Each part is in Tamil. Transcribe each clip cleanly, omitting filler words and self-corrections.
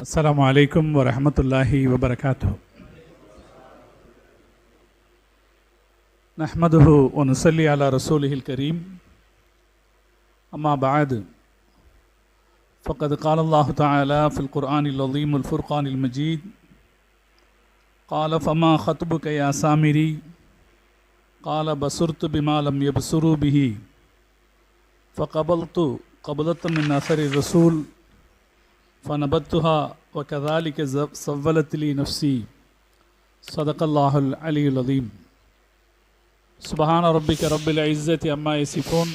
السلام عليكم ورحمة الله وبركاته. نحمده ونصلي على رسوله الكريم. أما بعد فقد قال الله تعالى في القرآن العظيم الفرقان المجيد قال فما خطبك يا سامري قال بصرت بما لم يبصروا به فقبلت قبضة من أثر الرسول فنبتها وكذلك سولت لي نفسي صدق الله العلي العظيم. سبحان ربك رب العزة عما يصفون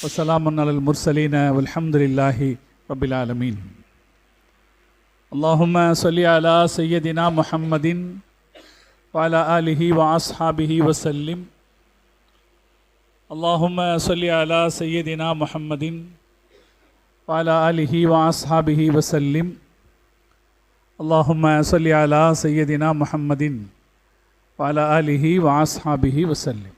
وسلام على المرسلين والحمد لله رب العالمين. اللهم صل على سيدنا محمد وعلى آله وأصحابه وسلم. اللهم صل على سيدنا محمد وعلى آله وأصحابه وسلم. اللهم صل على سيدنا محمد وعلى آله وأصحابه وسلم.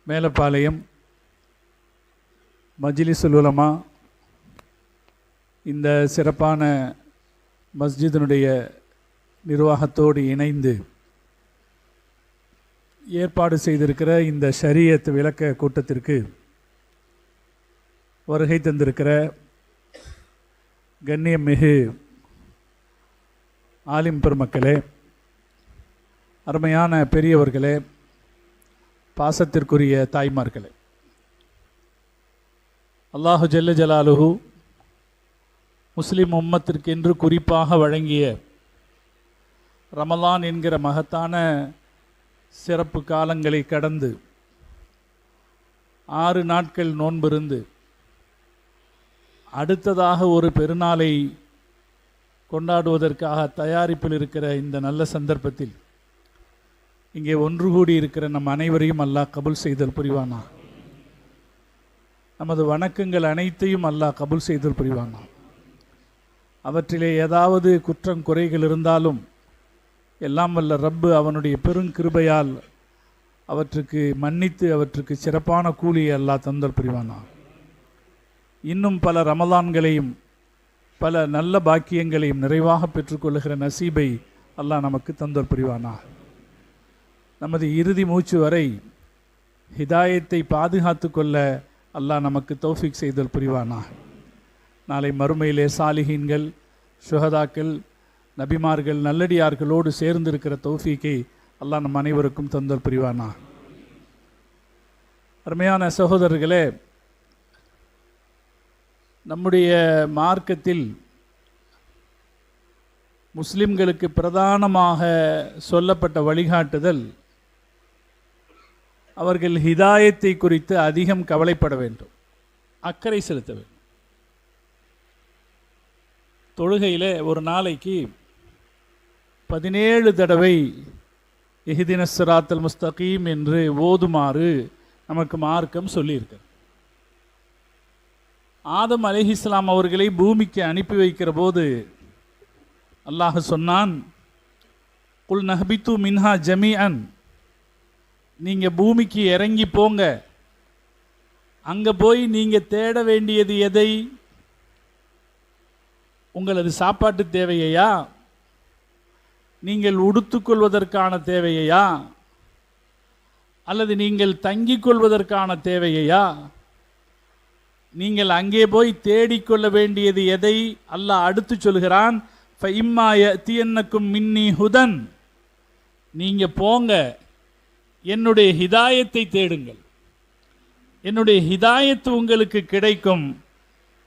மேலப்பாளையம் மஜ்லிஸுல் உலமா இந்த சிறப்பான மஸ்ஜிதினுடைய நிர்வாகத்தோடு இணைந்து ஏற்பாடு செய்திருக்கிற இந்த ஷரியத் விளக்க கூட்டத்திற்கு வருகை தந்திருக்கிற கண்ணியமிகு ஆலிம் பெருமக்களே, அருமையான பெரியவர்களே, பாசத்திற்குரிய தாய்மார்களே, அல்லாஹு ஜல்ல ஜலாலுஹு முஸ்லிம் உம்மத்திற்கென்று குறிப்பாக வழங்கிய ரமலான் என்கிற மகத்தான சிறப்பு காலங்களை கடந்து 6 நாட்கள் நோன்பிருந்து அடுத்ததாக ஒரு பெருநாளை கொண்டாடுவதற்காக தயாரிப்பில் இருக்கிற இந்த நல்ல சந்தர்ப்பத்தில் இங்கே ஒன்று கூடி இருக்கிற நம் அனைவரையும் அல்லாஹ் கபூல் செய்தல் புரிவானா. நமது வணக்கங்கள் அனைத்தையும் அல்லாஹ் கபூல் செய்தல் புரிவானா. அவற்றிலே ஏதாவது குற்றம் குறைகள் இருந்தாலும் எல்லாம் வல்ல ரப்பு அவனுடைய பெருங்கிருபையால் அவற்றுக்கு மன்னித்து அவற்றுக்கு சிறப்பான கூலியை அல்லாஹ் தந்தல் புரிவானா. இன்னும் பல ரமலான்களையும் பல நல்ல பாக்கியங்களையும் நிறைவாக பெற்றுக்கொள்ளுகிற நசீபை அல்லாஹ் நமக்கு தந்தல் புரிவானா. நமது இறுதி மூச்சு வரை ஹிதாயத்தை பாதுகாத்து கொள்ள அல்லாஹ் நமக்கு தௌஃபீக் செய்தல் புரிவானா. நாளை மறுமையிலே சாலிஹீன்கள், சுஹதாக்கள், நபிமார்கள், நல்லடியார்களோடு சேர்ந்திருக்கிற தௌஃபீக்கை அல்லாஹ் நம் அனைவருக்கும் தந்தல் புரிவானா. அருமையான சகோதரர்களே, நம்முடைய மார்க்கத்தில் முஸ்லிம்களுக்கு பிரதானமாக சொல்லப்பட்ட வழிகாட்டுதல் அவர்கள் ஹிதாயத்தை குறித்து அதிகம் கவலைப்பட வேண்டும், அக்கறை செலுத்த வேண்டும். தொழுகையில் ஒரு நாளைக்கு 17 தடவை இஹ்தினஸ் ஸிராத்தல் முஸ்தகீம் என்று ஓதுமாறு நமக்கு மார்க்கம் சொல்லியிருக்கிறது. ஆதம் அலைஹிஸ்ஸலாம் அவர்களை பூமிக்கு அனுப்பி வைக்கிற போது அல்லாஹ் சொன்னான், குல் நஹ்பித்து மின்ஹா ஜமீஅன், நீங்கள் பூமிக்கு இறங்கி போங்க. அங்கே போய் நீங்கள் தேட வேண்டியது எதை? உங்களது சாப்பாட்டு தேவையா, நீங்கள் உடுத்துக்கொள்வதற்கான தேவையா, அல்லது நீங்கள் தங்கிக் கொள்வதற்கான தேவையா? நீங்கள் அங்கே போய் தேடிக்கொள்ள வேண்டியது எதை? அல்லாஹ் அடுத்து சொல்கிறான், ஃபஇம்மா யஅதியன்னக்கும் மின்னி ஹுதன், நீங்கள் போங்க, என்னுடைய ஹிதாயத்தை தேடுங்கள், என்னுடைய ஹிதாயத்து உங்களுக்கு கிடைக்கும்.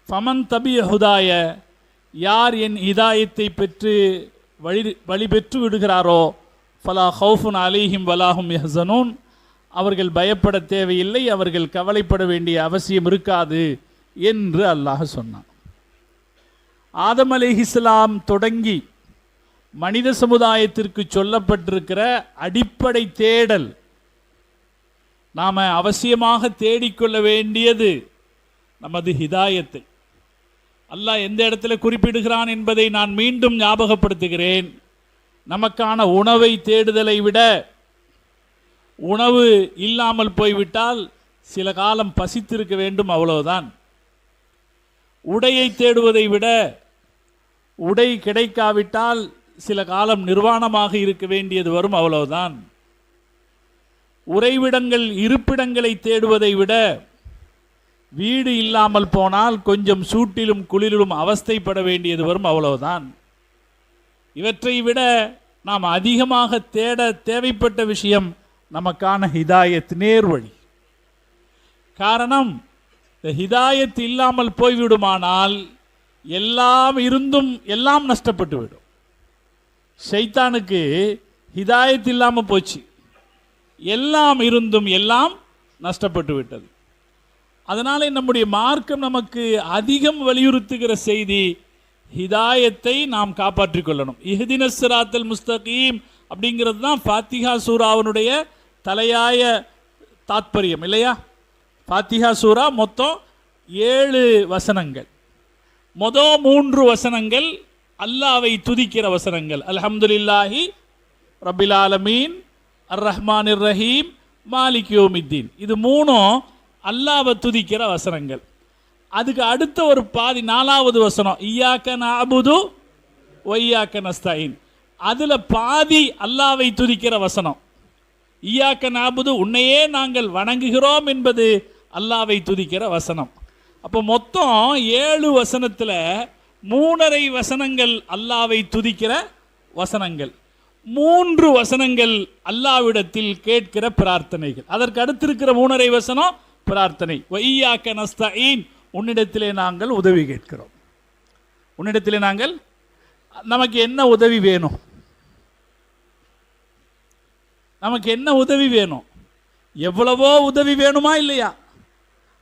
ஃபமன் தபிய ஹுதாய, யார் என் ஹிதாயத்தை பெற்று வழி பெற்று விடுகிறாரோ, ஃபலா ஹவுஃபுன் அலைஹிம் வலாஹும் யஹ்ஸனூன், அவர்கள் பயப்பட தேவையில்லை, அவர்கள் கவலைப்பட வேண்டிய அவசியம் இருக்காது என்று அல்லாஹ் சொன்னான். ஆதம் அலைஹிஸ்ஸலாம் தொடங்கி மனித சமுதாயத்திற்கு சொல்லப்பட்டிருக்கிற அடிப்படை தேடல், நாம் அவசியமாக தேடிக்கொள்ள வேண்டியது நமது ஹிதாயத்தை. அல்லாஹ் எந்த இடத்துல குறிப்பிடுகிறான் என்பதை நான் மீண்டும் ஞாபகப்படுத்துகிறேன். நமக்கான உணவை தேடுதலை விட உணவு இல்லாமல் போய்விட்டால் சில காலம் பசித்திருக்க வேண்டும், அவ்வளவுதான். உடையை தேடுவதை விட உடை கிடைக்காவிட்டால் சில காலம் நிர்வாணமாக இருக்க வேண்டியது வரும், அவ்வளவுதான். உறைவிடங்கள் இருப்பிடங்களை தேடுவதை விட வீடு இல்லாமல் போனால் கொஞ்சம் சூட்டிலும் குளிரிலும் அவஸ்தைப்பட வேண்டியது வரும், அவ்வளவுதான். இவற்றை விட நாம் அதிகமாக தேட தேவைப்பட்ட விஷயம் நமக்கான ஹிதாயத், நேர்வழி. காரணம், ஹிதாயத் இல்லாமல் போய்விடுமானால் எல்லாம் இருந்தும் எல்லாம் நஷ்டப்பட்டு விடும். ஷைத்தானுக்கு ஹிதாயத் இல்லாமல் போச்சு, எல்லாம் இருந்தும் எல்லாம் நஷ்டப்பட்டு விட்டது. அதனாலே நம்முடைய மார்க்கம் நமக்கு அதிகம் வலியுறுத்துகிற செய்தி, ஹிதாயத்தை நாம் காப்பாற்றிக் கொள்ளணும். இஹ்தினஸ் ஸிராத்தல் முஸ்தகீம் அப்படிங்கிறது தான் ஃபாத்திஹா சூராவினுடைய தலையாய தாத்பரியம் இல்லையா? ஃபாத்திஹா சூரா மொத்தம் 7 வசனங்கள். மொதல் 3 வசனங்கள் அல்லாவை துதிக்கிற வசனங்கள். அல்ஹம்துலில்லாஹி ரப்பில் ஆலமீன், அர் ரஹ்மானிர் ரஹீம், மாலிக் யௌமித்தீன். இது 3 அல்லாவை துதிக்கிற வசனங்கள். அதுக்கு அடுத்த ஒரு பாதி 4வது வசனம் இய்யாக நஅபுது வ இய்யாக நஸ்தஈன். அதில் பாதி அல்லாவை துதிக்கிற வசனம். இய்யாக நஅபுது, உன்னையே நாங்கள் வணங்குகிறோம் என்பது அல்லாவை துதிக்கிற வசனம். அப்போ மொத்தம் 7 வசனத்தில் 3.5 வசனங்கள் அல்லாவை துதிக்கிற வசனங்கள், 3 வசனங்கள் அல்லாவிடத்தில் கேட்கிற பிரார்த்தனைகள். அதற்கு அடுத்திருக்கிற 3.5 வசனம் பிரார்த்தனை. வ இய்யாக நஸ்தஈன், உன்னிடத்திலே நாங்கள் உதவி கேட்கிறோம். உன்னிடத்திலே நாங்கள், நமக்கு என்ன உதவி வேணும்? நமக்கு என்ன உதவி வேணும்? எவ்வளவோ உதவி வேணுமா இல்லையா?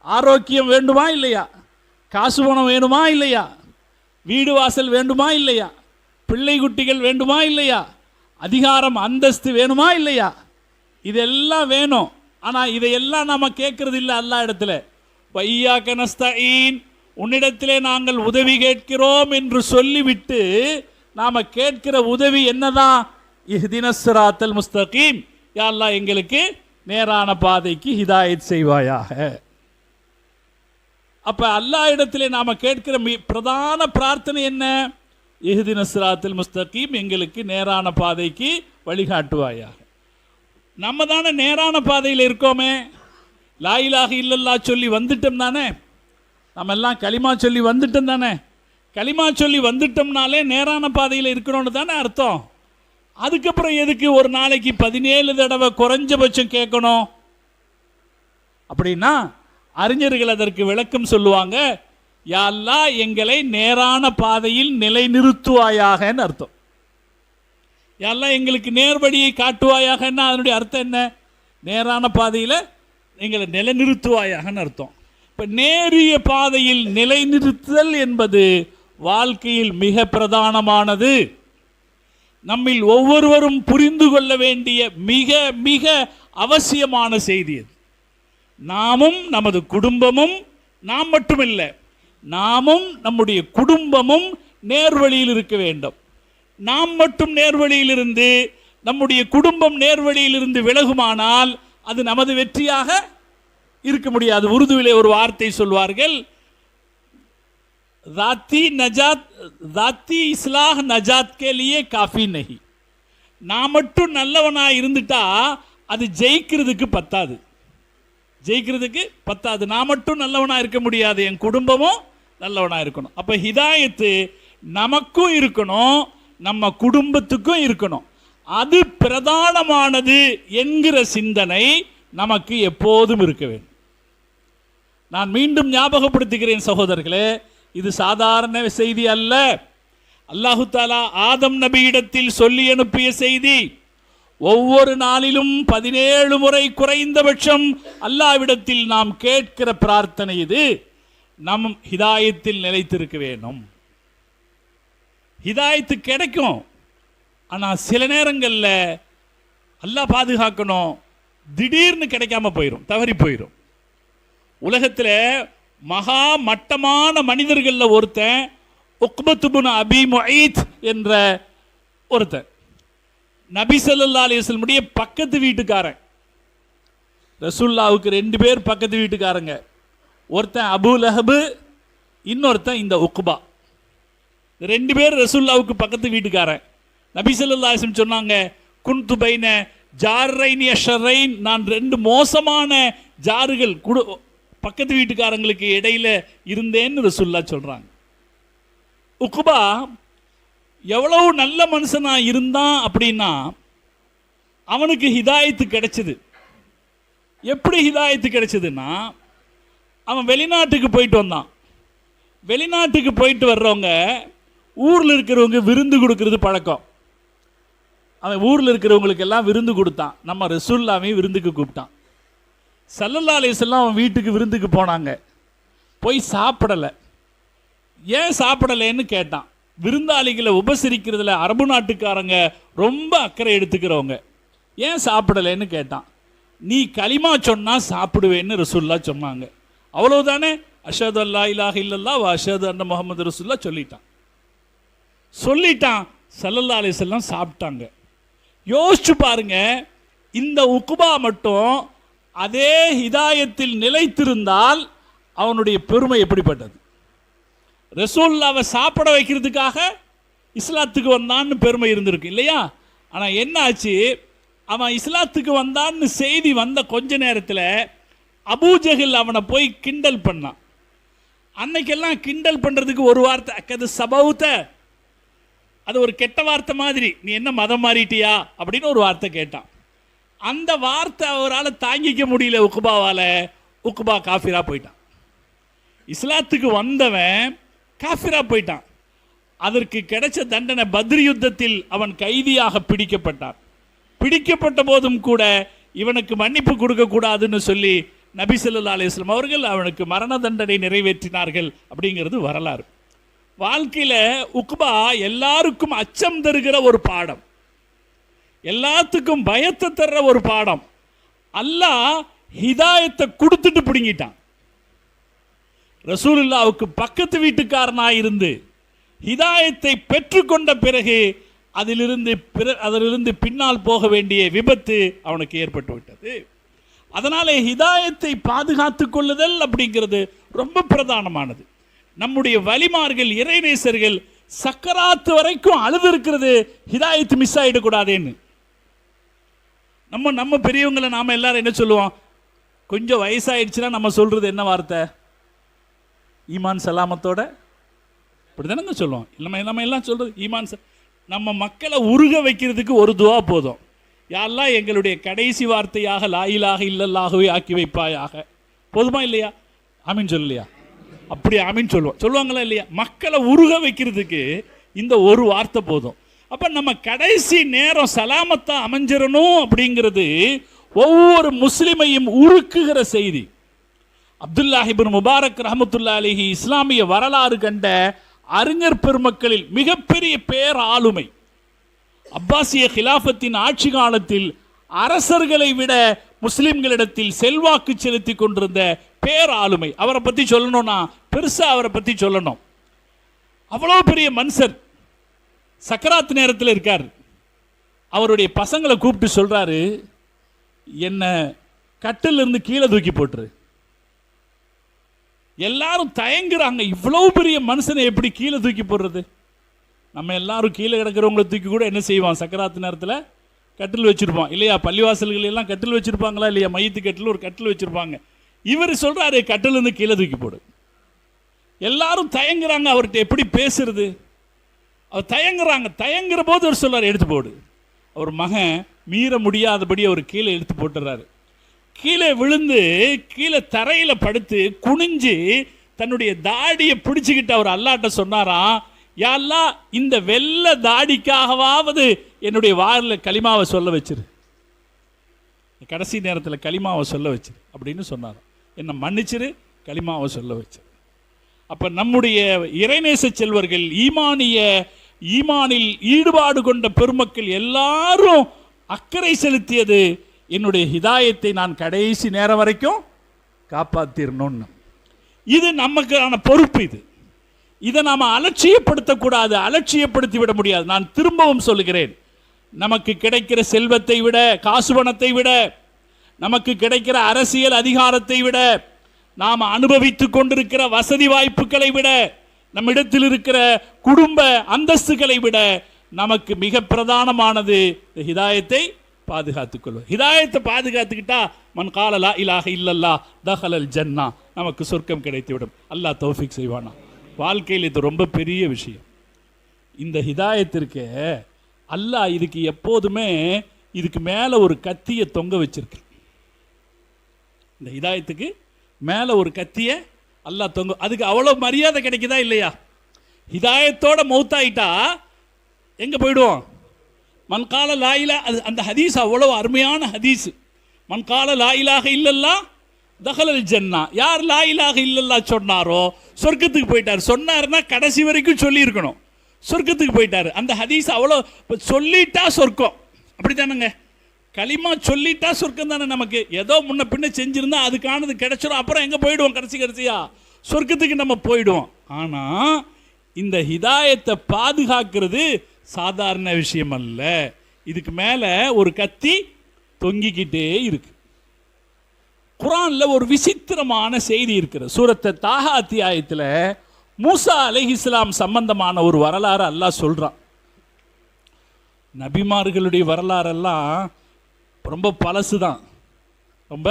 ஆரோக்கியம் வேண்டுமா இல்லையா? காசு பணம் வேணுமா இல்லையா? வீடு வாசல் வேண்டுமா இல்லையா? பிள்ளை குட்டிகள் வேண்டுமா இல்லையா? அதிகாரம் அந்தஸ்து வேணுமா இல்லையா? இதெல்லாம் வேணும். ஆனால் இதையெல்லாம் நாம் கேட்கறது இல்லை அல்லா இடத்துல. வையாக நஸ்தஈன், உன்னிடத்திலே நாங்கள் உதவி கேட்கிறோம் என்று சொல்லிவிட்டு நாம் கேட்கிற உதவி என்னதான்? இஹ்தினஸ் ஸிராத்தல் முஸ்தகீம், யா அல்லாஹ் எங்களுக்கு நேரான பாதைக்கு ஹிதாயத் செய்வாயாக. அப்போ அல்லாஹ் இடத்திலே நாம் கேட்கிற பிரதான பிரார்த்தனை என்ன? இஹ்தினஸ் ஸிராத்தல் முஸ்தகீம், எங்களுக்கு நேரான பாதைக்கு வழிகாட்டுவாயாக. நம்ம தானே நேரான பாதையில் இருக்கோமே. லா இலாஹ இல்லல்லாஹ் சொல்லி வந்துட்டோம் தானே, நம்ம எல்லாம் களிமா சொல்லி வந்துட்டோம் தானே. களிமா சொல்லி வந்துட்டோம்னாலே நேரான பாதையில் இருக்கணும்னு தானே அர்த்தம். அதுக்கப்புறம் எதுக்கு ஒரு நாளைக்கு 17 தடவை குறைஞ்சபட்சம் கேட்கணும்? அப்படின்னா அறிஞர்கள் அதற்கு விளக்கம் சொல்லுவாங்க, யா அல்லாஹ் எங்களை நேரான பாதையில் நிலைநிறுத்துவாயாகன்னு அர்த்தம். யா அல்லாஹ் எங்களுக்கு நேர்வழியை காட்டுவாயாகன்னா அதனுடைய அர்த்தம் என்ன? நேரான பாதையில் எங்களை நிலைநிறுத்துவாயாகன்னு அர்த்தம். இப்போ நேரிய பாதையில் நிலைநிறுத்துதல் என்பது வாழ்க்கையில் மிக பிரதானமானது. நம்மில் ஒவ்வொருவரும் புரிந்து கொள்ள வேண்டிய மிக மிக அவசியமான செய்தி அது. நாமும் நமது குடும்பமும், நாம் மட்டுமில்லை, நாமும் நம்முடைய குடும்பமும் நேர்வழியில் இருக்க வேண்டும். நாம் மட்டும் நேர்வழியிலிருந்து நம்முடைய குடும்பம் நேர்வழியிலிருந்து விலகுமானால் அது நமது வெற்றியாக இருக்க முடியாது. உருதுவிலே ஒரு வார்த்தை சொல்வார்கள், தாத்தி இஸ்லாஹ் நஜாத் கே லியே காஃபி நஹி. நான் மட்டும் நல்லவனாக இருந்துட்டா அது ஜெயிக்கிறதுக்கு பத்தாது, ஜெயிக்கிறதுக்கு பத்தாது. நான் மட்டும் நல்லவனாக இருக்க முடியாது, என் குடும்பமும் நல்லவனாக இருக்கணும். அப்போ ஹிதாயத்து நமக்கும் இருக்கணும், நம்ம குடும்பத்துக்கும் இருக்கணும். அது பிரதானமானது என்கிற சிந்தனை நமக்கு எப்போதும் இருக்க வேண்டும். நான் மீண்டும் ஞாபகப்படுத்துகிறேன் சகோதரர்களே, இது சாதாரண செய்தி அல்ல. அல்லாஹு தாலா ஆதம் நபியிடத்தில் சொல்லி அனுப்பிய செய்தி. ஒவ்வொரு நாளிலும் 17 முறை குறைந்தபட்சம் அல்லாஹ்விடத்தில் நாம் கேட்கிற பிரார்த்தனை இது. நம் ஹிதாயத்தில் நிலைத்திருக்க வேண்டும். ஹிதாயத்து கிடைக்கும், ஆனால் சில நேரங்களில் அல்லாஹ் பாதுகாக்கணும், திடீர்னு கிடைக்காம போயிடும், தவறி போயிடும். உலகத்தில் மகா மட்டமான மனிதர்களில் ஒருத்தன் உக்பத் இப்னு அபி முஐத் என்ற ஒருத்தன், நபி ஸல்லல்லாஹு அலைஹி வஸல்லம் பக்கத்து வீட்டுக்காரன். ரசூலுல்லாஹ்வுக்கு 2 பேர் பக்கத்து வீட்டுக்காரங்க. ஒருத்தன் அபூ லஹப், இன்னொருத்தன் இந்த உக்பா. 2 பேர் ரசூலுல்லாவுக்கு பக்கத்து வீட்டுக்காரன். நபி ஸல்லல்லாஹு அலைஹி வஸல்லம் சொன்னாங்க, குன்து பைன ஜார்ரைன் யஷரைன், நான் 2 மோசமான ஜாறுகள் பக்கத்து வீட்டுக்காரங்களுக்கு இடையில இருந்தேன்னு ரசூலுல்லாஹ் சொல்றாங்க. உக்பா எவ்வளவு நல்ல மனுஷனா இருந்தான் அப்படின்னா அவனுக்கு ஹிதாயத்து கிடைச்சது. எப்படி ஹிதாயத்து கிடைச்சதுன்னா, அவன் வெளிநாட்டுக்கு போயிட்டு வந்தான். வெளிநாட்டுக்கு போயிட்டு வர்றவங்க ஊரில் இருக்கிறவங்க விருந்து கொடுக்கறது பழக்கம். அவன் ஊரில் இருக்கிறவங்களுக்கு எல்லாம் விருந்து கொடுத்தான். நம்ம ரசூலுல்லாவையும் விருந்துக்கு கூப்பிட்டான். ஸல்லல்லாஹு அலைஹி வஸல்லம் அவன் வீட்டுக்கு விருந்துக்கு போனாங்க. போய் சாப்பிடலை. ஏன் சாப்பிடலைன்னு கேட்டான். விருந்தாளிகளை உபசரிக்கிறதுல அரபு நாட்டுக்காரங்க ரொம்ப அக்கறை எடுத்துக்கிறவங்க. ஏன் சாப்பிடலைன்னு கேட்டான். நீ கலிமா சொன்னா சாப்பிடுவேன்னு ரசூலுல்லாஹ் சொன்னாங்க. அவ்வளவுதானே, அஷ்ஹது அல்லா இலாஹ இல்லல்லாஹ் வ அஷ்ஹது அன்ன முஹம்மது ரசூலுல்லாஹ் சொல்லிட்டான். ஸல்லல்லாஹு அலைஹி வஸல்லம் சாப்பிட்டாங்க. யோசிச்சு பாருங்க, இந்த உக்பா மட்டும் அதே ஹிதாயத்தில் நிலைத்திருந்தால் அவனுடைய பெருமை எப்படிப்பட்டது. ரசூலுல்லாவை சாப்பிட வைக்கிறதுக்காக இஸ்லாத்துக்கு வந்தான்னு பெருமை இருந்திருக்கு இல்லையா? ஆனால் என்ன ஆச்சு, அவன் இஸ்லாத்துக்கு வந்தான்னு செய்தி வந்த கொஞ்ச நேரத்தில் அபூஜஹல் அவனை போய் கிண்டல் பண்ணான். அன்னைக்கெல்லாம் கிண்டல் பண்ணுறதுக்கு ஒரு வார்த்தை, அக்கது சபௌத்த, அது ஒரு கெட்ட வார்த்தை மாதிரி, நீ என்ன மதம் மாறிட்டியா அப்படின்னு ஒரு வார்த்தை கேட்டான். அந்த வார்த்தை அவரால் தாங்கிக்க முடியல உக்பாவால். உக்பா காஃபிரா போயிட்டான். இஸ்லாத்துக்கு வந்தவன் காஃபிரா போயிட்டான். அதற்கு கிடைச்ச தண்டனை, பத்ர் யுத்தத்தில் அவன் கைதியாக பிடிக்கப்பட்டான். பிடிக்கப்பட்ட போதும் கூட இவனுக்கு மன்னிப்பு கொடுக்க கூடாதுன்னு சொல்லி நபி ஸல்லல்லாஹு அலைஹி வஸல்லம் அவர்கள் அவனுக்கு மரண தண்டனை நிறைவேற்றினார்கள் அப்படிங்கிறது வரலாறு. வாழ்க்கையில் உக்பா எல்லாருக்கும் அச்சம் தருகிற ஒரு பாடம், எல்லாத்துக்கும் பயத்தை தர்ற ஒரு பாடம். அல்லாஹ் ஹிதாயத்தை கொடுத்துட்டு பிடுங்கிட்டான். ரசூலுல்லாவுக்கு பக்கத்து வீட்டுக்காரனாக இருந்து ஹிதாயத்தை பெற்றுக்கொண்ட பிறகு அதிலிருந்து பின்னால் போக வேண்டிய விபத்து அவனுக்கு ஏற்பட்டு விட்டது. அதனாலே ஹிதாயத்தை பாதுகாத்து கொள்ளுதல் அப்படிங்கிறது ரொம்ப பிரதானமானது. நம்முடைய வலிமார்கள், இறைநேசர்கள் சக்கராத்து வரைக்கும் அழுது இருக்கிறது, ஹிதாயத்து மிஸ் ஆகிடக்கூடாதேன்னு. நம்ம பெரியவங்களை நாம எல்லாரும் என்ன சொல்லுவோம், கொஞ்சம் வயசாயிடுச்சுன்னா நம்ம சொல்றது என்ன வார்த்தை, ஈமான் சலாமத்தோட, இப்படிதானங்க சொல்லுவோம். நம்ம எல்லாம் சொல்றது ஈமான். நம்ம மக்களை உருக வைக்கிறதுக்கு ஒரு துவா போதும், யா அல்லாஹ் எங்களுடைய கடைசி வார்த்தையாக லா இலாஹ இல்லல்லாஹுவை ஆக்கி வைப்பாயாக. போதுமா இல்லையா? ஆமீன் சொல்லலையா? அப்படி ஆமீன் சொல்லுவாங்களா இல்லையா? மக்களை உருக வைக்கிறதுக்கு இந்த ஒரு வார்த்தை போதும். அப்ப நம்ம கடைசி நேரம் சலாமத்தா அமைஞ்சிடணும் அப்படிங்கிறது ஒவ்வொரு முஸ்லிமையும் உருக்குகிற செய்தி. அப்துல்லாஹ் இப்னு முபாரக் ரஹ்மத்துல்லாஹி அலைஹி இஸ்லாமிய வரலாறு கண்ட அறிஞர் பெருமக்களில் மிகப்பெரிய பேர் ஆளுமை. அப்பாசிய கிலாஃபத்தின் ஆட்சி காலத்தில் அரசர்களை விட முஸ்லிம்களிடத்தில் செல்வாக்கு செலுத்தி கொண்டிருந்த பேர் ஆளுமை. அவரை பற்றி சொல்லணும்னா பெருசா அவரை பற்றி சொல்லணும். அவ்வளோ பெரிய மனுஷர். சக்கராத் நேரத்தில் இருக்கார். அவருடைய பசங்களை கூப்பிட்டு சொல்றாரு, என்ன கட்டிலிருந்து கீழே தூக்கி போட்டுரு. எல்லாரும் தயங்குறாங்க, இவ்வளவு பெரிய மனுஷனை எப்படி கீழே தூக்கி போடுறது. நம்ம எல்லாரும் கீழே கிடக்கிறவங்களை தூக்கி கூட என்ன செய்வான், சக்கராத்து நேரத்தில் கட்டில் வச்சிருப்பான் இல்லையா? பள்ளிவாசல்கள் எல்லாம் கட்டில் வச்சிருப்பாங்களா இல்லையா? மையத்து கட்டில் ஒரு கட்டில் வச்சிருப்பாங்க. இவர் சொல்றாரு, கட்டில் இருந்து கீழே தூக்கி போடு. எல்லாரும் தயங்குறாங்க, அவர்கிட்ட எப்படி பேசுறது. அவர் தயங்குற போது அவர் சொல்றாரு, எடுத்து போடு. அவர் மகன் மீற முடியாதபடி அவர் கீழே எடுத்து போட்டுறாரு. கீழே விழுந்து கீழே தரையில படுத்து குனிஞ்சு தன்னுடைய தாடியை பிடிச்சுக்கிட்டு அவர் அல்லாட்ட சொன்னாராம், யா அல்லாஹ் இந்த வெள்ள தாடிக்காகவாவது என்னுடைய வாயில கலிமாவை சொல்ல வச்சிரு, கடைசி நேரத்தில் கலிமாவை சொல்ல வச்சிரு அப்படின்னு சொன்னாராம். என்ன மன்னிச்சிரு, கலிமாவை சொல்ல வச்சிரு. அப்ப நம்முடைய இறைநேச செல்வர்கள், ஈமானில் ஈடுபாடு கொண்ட பெருமக்கள் எல்லாரும் அக்கறை செலுத்தியது, என்னுடைய ஹிதாயத்தை நான் கடைசி நேரம் வரைக்கும் காப்பாத்திரணும்னு. இது நமக்கான பொறுப்பு. இதை நாம் அலட்சியப்படுத்தக்கூடாது, அலட்சியப்படுத்தி விட முடியாது. நான் திரும்பவும் சொல்லுகிறேன், நமக்கு கிடைக்கிற செல்வத்தை விட, காசு பணத்தை விட, நமக்கு கிடைக்கிற அரசியல் அதிகாரத்தை விட, நாம் அனுபவித்துக் கொண்டிருக்கிற வசதி வாய்ப்புகளை விட, நம்மிடத்தில் இருக்கிற குடும்ப அந்தஸ்துகளை விட நமக்கு மிக பிரதானமானது ஹிதாயத்தை பாதுகாத்துக் கொள்வது. ஹிதாயத்தை பாதுகாத்துக்கிட்டா மன் கால லா இலாஹ இல்லல்லா தஹலல் ஜன்னா, நமக்கு சொர்க்கம் கிடைத்துவிடும். அல்லாஹ் தௌஃபீக் செய்வானா. வாழ்க்கையில் இது ரொம்ப பெரிய விஷயம். இந்த ஹிதாயத்திற்கு அல்லாஹ் இதுக்கு எப்போதுமே இதுக்கு மேலே ஒரு கத்தியை தொங்க வச்சிருக்கு. இந்த ஹிதாயத்துக்கு மேலே ஒரு கத்தியை அல்லாஹ் தொங்க, அதுக்கு அவ்வளோ மரியாதை கிடைக்குதா இல்லையா? ஹிதாயத்தோட மௌத்தாயிட்டா எங்கே போயிடுவோம்? மன்கால லாயிலா, அது அந்த ஹதீஸ் அவ்வளோ அருமையான ஹதீஸ். மன்கால லாயிலாக இல்லல்லா தஹலல் ஜன்னா, யார் லாயிலாக இல்லல்லா சொன்னாரோ சொர்க்கத்துக்கு போயிட்டார். சொன்னார்னா கடைசி வரைக்கும் சொல்லியிருக்கணும், சொர்க்கத்துக்கு போயிட்டார். அந்த ஹதீஸ் அவ்வளோ, சொல்லிட்டா சொர்க்கம், அப்படி தானேங்க? களிமா சொல்லிட்டா சொர்க்கம் தானே. நமக்கு ஏதோ முன்ன பின்ன செஞ்சிருந்தா அதுக்கானது கிடைச்சிடும், அப்புறம் எங்கே போயிடுவோம்? கடைசியா சொர்க்கத்துக்கு நம்ம போயிடுவோம். ஆனால் இந்த ஹிதாயத்தை பாதுகாக்கிறது சாதாரண விஷயம் அல்ல. இதுக்கு மேலே ஒரு கத்தி தொங்கிக்கிட்டே இருக்கு. குர்ஆன்ல ஒரு விசித்திரமான செய்தி இருக்கிறது. சூரத்தை தாஹா அத்தியாயத்தில் மூசா அலைஹிஸ்ஸலாம் சம்பந்தமான ஒரு வரலாறு அல்லாஹ் சொல்றான். நபிமார்களுடைய வரலாறெல்லாம் ரொம்ப பழசு தான், ரொம்ப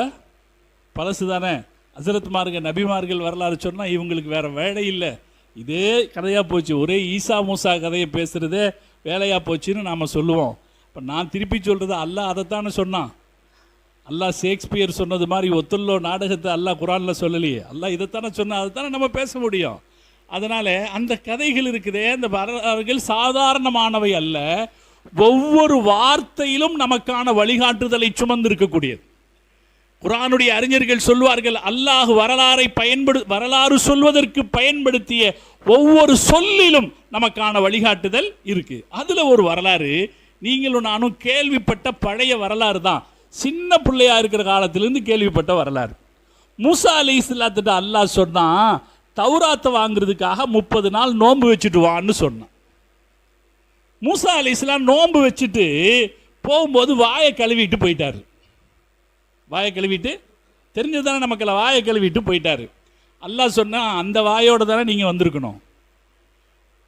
பழசு தானே. ஹஸரத்மார்கள் நபிமார்கள் வரலாறு சொன்னால் இவங்களுக்கு வேற வேலை இல்லை, இதே கதையாக போச்சு. ஒரே ஈசா மூசா கதையை பேசுகிறதே வேலையாக போச்சுன்னு நாம் சொல்லுவோம். இப்போ நான் திருப்பி சொல்கிறது, அல்லாஹ் அதைத்தானே சொன்னான். அல்லாஹ் ஷேக்ஸ்பியர் சொன்னது மாதிரி ஒத்துல்லோ நாடகத்தை அல்லாஹ் குர்ஆனில் சொல்லலையே. அல்லாஹ் இதைத்தானே சொன்னால் அதைத்தானே நம்ம பேச முடியும். அதனால் அந்த கதைகள் இருக்குதே, அந்த வரலாறுகள் சாதாரணமானவை அல்ல. ஒவ்வொரு வார்த்தையிலும் நமக்கான வழிகாட்டுதலை சுமந்திருக்கக்கூடியது. குர்ஆனுடைய அறிஞர்கள் சொல்வார்கள், அல்லாஹ் வரலாறு சொல்வதற்கு பயன்படுத்திய ஒவ்வொரு சொல்லிலும் நமக்கான வழிகாட்டுதல் இருக்கு. அதுல ஒரு வரலாறு நீங்களும் நானும் கேள்விப்பட்ட பழைய வரலாறு தான். சின்ன பிள்ளையா இருக்கிற காலத்திலிருந்து கேள்விப்பட்ட வரலாறு. மூசா அலைஹிஸ்ஸலாத்துட்ட அல்லாஹ் சொன்னான், தௌராத்தை வாங்குறதுக்காக 30 நாள் நோன்பு வச்சுட்டு வான்னு சொன்னான். மூசா அலைஹிஸ்ஸலாம் நோன்பு வச்சுட்டு போகும்போது வாயை கழுவிட்டு போயிட்டாரு. வாயை கழுவிட்டு, தெரிஞ்சது தானே நமக்கு, வாயை கழுவிட்டு போயிட்டாரு. அல்லாஹ் சொன்னா, அந்த வாயோட தானே நீங்கள் வந்திருக்கணும்,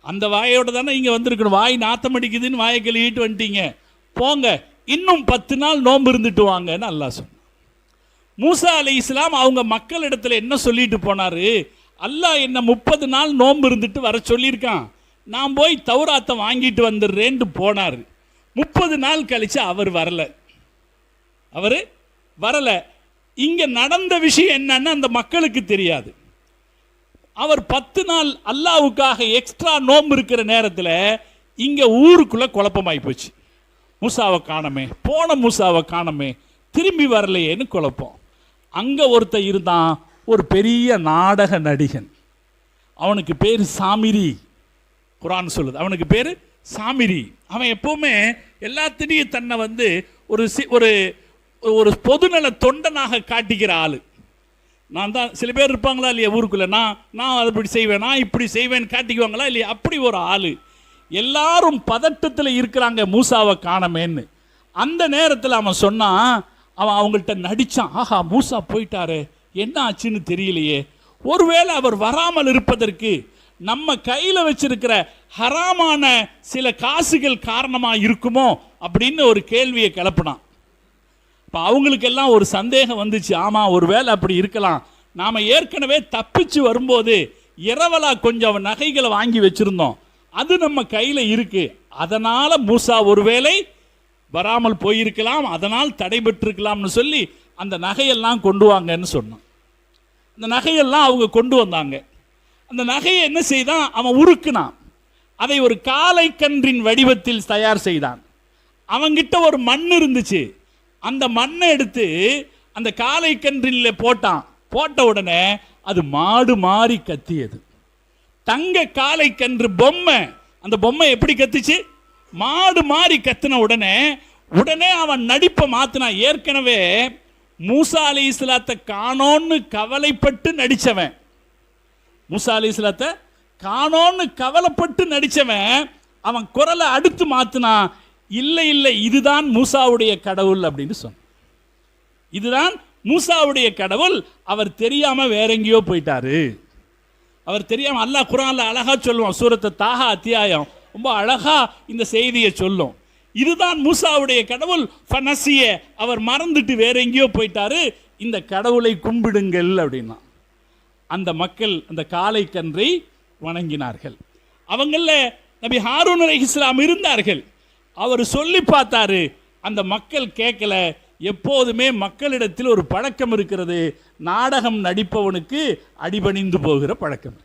அந்த வாயோட தானே இங்கே வந்திருக்கணும். வாய் நாத்தம் அடிக்குதுன்னு வாயை கழுவிட்டு வந்துட்டீங்க, போங்க இன்னும் 10 நாள் நோன்பு இருந்துட்டு வாங்கன்னு அல்லாஹ் சொன்னான். மூசா அலைஹிஸ்ஸலாம் அவங்க மக்களிடத்தில் என்ன சொல்லிட்டு போனாரு? அல்லாஹ் என்ன 30 நாள் நோன்பு இருந்துட்டு வர சொல்லியிருக்கான், நான் போய் தௌராத்தை வாங்கிட்டு வந்துடுறேன்னு போனார். 30 நாள் கழிச்சு அவர் வரல. இங்க நடந்த விஷயம் என்னன்னு அந்த மக்களுக்கு தெரியாது. அவர் 10 நாள் அல்லாஹ்வுக்காக எக்ஸ்ட்ரா நோன்பு இருக்கிற நேரத்தில் இங்க ஊருக்குள்ள குழப்பமாயி போச்சு. மூசாவை காணமே, போன மூசாவை காணமே, திரும்பி வரலையேன்னு குழப்பம். அங்க ஒருத்தர் இருந்தான், ஒரு பெரிய நாடக நடிகன். அவனுக்கு பேர் சாமிரி. குர்ஆன் சொல்லுது அவனுக்கு பேர் சாமிரி. அவன் எப்பவுமே எல்லாத்திலையும் தன்னை ஒரு ஒரு பொதுநல தொண்டனாக காட்டிக்கிற ஆளு. நான் தான், சில பேர் இருப்பாங்களா இல்லையா ஊருக்குள்ள, நான் அதை இப்படி செய்வேன், நான் இப்படி செய்வேன்னு காட்டிக்குவாங்களா இல்லையா? அப்படி ஒரு ஆளு. எல்லாரும் பதட்டத்தில் இருக்கிறாங்க மூசாவை காணமேன்னு. அந்த நேரத்தில் அவன் சொன்னான், அவன் அவங்கள்ட்ட நடிச்சான், ஆஹா மூசா போயிட்டாரு, என்ன ஆச்சுன்னு தெரியலையே, ஒருவேளை அவர் வராமல் இருப்பதற்கு நம்ம கையில் வச்சிருக்கிற ஹராமான சில காசுகள் காரணமாக இருக்குமோ அப்படின்னு ஒரு கேள்வியை கிளப்பினான். இப்போ அவங்களுக்கெல்லாம் ஒரு சந்தேகம் வந்துச்சு, ஆமாம் ஒருவேளை அப்படி இருக்கலாம், நாம் ஏற்கனவே தப்பிச்சு வரும்போது இரவலா கொஞ்சம் நகைகளை வாங்கி வச்சுருந்தோம், அது நம்ம கையில் இருக்கு, அதனால் மூசா ஒருவேளை வராமல் போயிருக்கலாம், அதனால் தடைபெற்றிருக்கலாம்னு சொல்லி அந்த நகையெல்லாம் கொண்டு வாங்கன்னு சொன்னான். அந்த நகையெல்லாம் அவங்க கொண்டு வந்தாங்க. அந்த நகையை என்ன செய்தான், அவன் உருக்குனான், அதை ஒரு காளை கன்றின் வடிவத்தில் தயார் செய்தான். அவங்கிட்ட ஒரு மண் இருந்துச்சு, அந்த மண்ணை எடுத்து அந்த காளை கன்றில் போட்டான். போட்ட உடனே அது மாடு மாறி கத்தியது. தங்க காளை கன்று பொம்மை, அந்த பொம்மை எப்படி கத்துச்சு? மாடு மாறி கத்தின உடனே அவன் நடிப்பை மாத்தினான். ஏற்கனவே மூசா அலைஹிஸ்ஸலாத்தை காணோன்னு கவலைப்பட்டு நடிச்சவன், மூசா அலைஹிஸ்ஸலாத்தை காணோன்னு கவலைப்பட்டு நடிச்சவன் அவன் குரலை அடுத்து மாத்தினான். இல்லை இல்லை, இதுதான் மூசாவுடைய கடவுள் அப்படின்னு சொன்னான். இதுதான் மூசாவுடைய கடவுள் அவர் தெரியாம வேற எங்கேயோ போயிட்டாரு. அவர் தெரியாம அல்லாஹ் குர்ஆன்ல அழகா சொல்லுவான். சூரத்து தாஹா அத்தியாயம் ரொம்ப அழகா இந்த செய்தியை சொல்லும். இதுதான் மூசாவுடைய கடவுள். ஃபனசிய, அவர் மறந்துட்டு வேற எங்கேயோ போயிட்டாரு, இந்த கடவுளை கும்பிடுங்கள் அப்படின்னா. அந்த மக்கள் அந்த காளை கன்றை வணங்கினார்கள். அவங்கள நபி ஹாரூன் அலைஹிஸ்ஸலாம் இருந்தார்கள். அவர் சொல்லி பார்த்தாரு, அந்த மக்கள் கேட்கல. எப்போதுமே மக்களிடத்தில் ஒரு பழக்கம் இருக்கிறது, நாடகம் நடிப்பவனுக்கு அடிபணிந்து போகிற பழக்கம்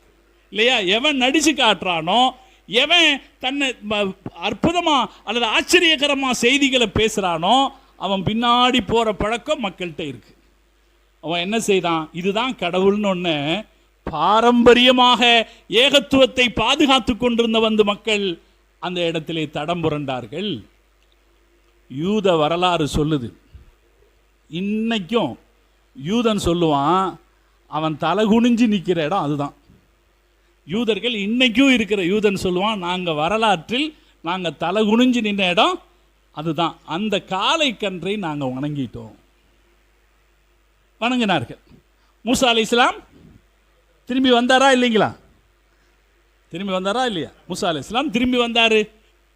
இல்லையா? எவன் நடிச்சு காட்டுறானோ, எவன் தன்னை அற்புதமா அல்லது ஆச்சரியகரமா செய்திகளை பேசுறானோ, அவன் பின்னாடி போற பழக்கம் மக்கள்கிட்ட இருக்கு. அவன் என்ன செய்தான், இதுதான் கடவுள்னு ஒன்று பாரம்பரியமாக ஏகத்துவத்தை பாதுகாத்து கொண்டிருந்த வந்து மக்கள் அந்த இடத்திலே தடம் புரண்டார்கள். யூத வரலாறு சொல்லுது, இன்னைக்கும் யூதன் சொல்லுவான், அவன் தலை குனிஞ்சு நிற்கிற இடம் அதுதான். யூதர்கள் இன்னைக்கும் இருக்கிற யூதன் சொல்லுவான், நாங்கள் வரலாற்றில் நாங்கள் தலை குனிஞ்சு நின்ற இடம் அதுதான். அந்த காளை கன்றை நாங்கள் வணங்கிட்டோம். வணங்கினார்கள். மூசா அலைஹிஸ்ஸலாம் திரும்பி வந்தாரா இல்லைங்களா? திரும்பி வந்தாரா இல்லையா? மூசா அலைஹிஸ்ஸலாம் திரும்பி வந்தார்.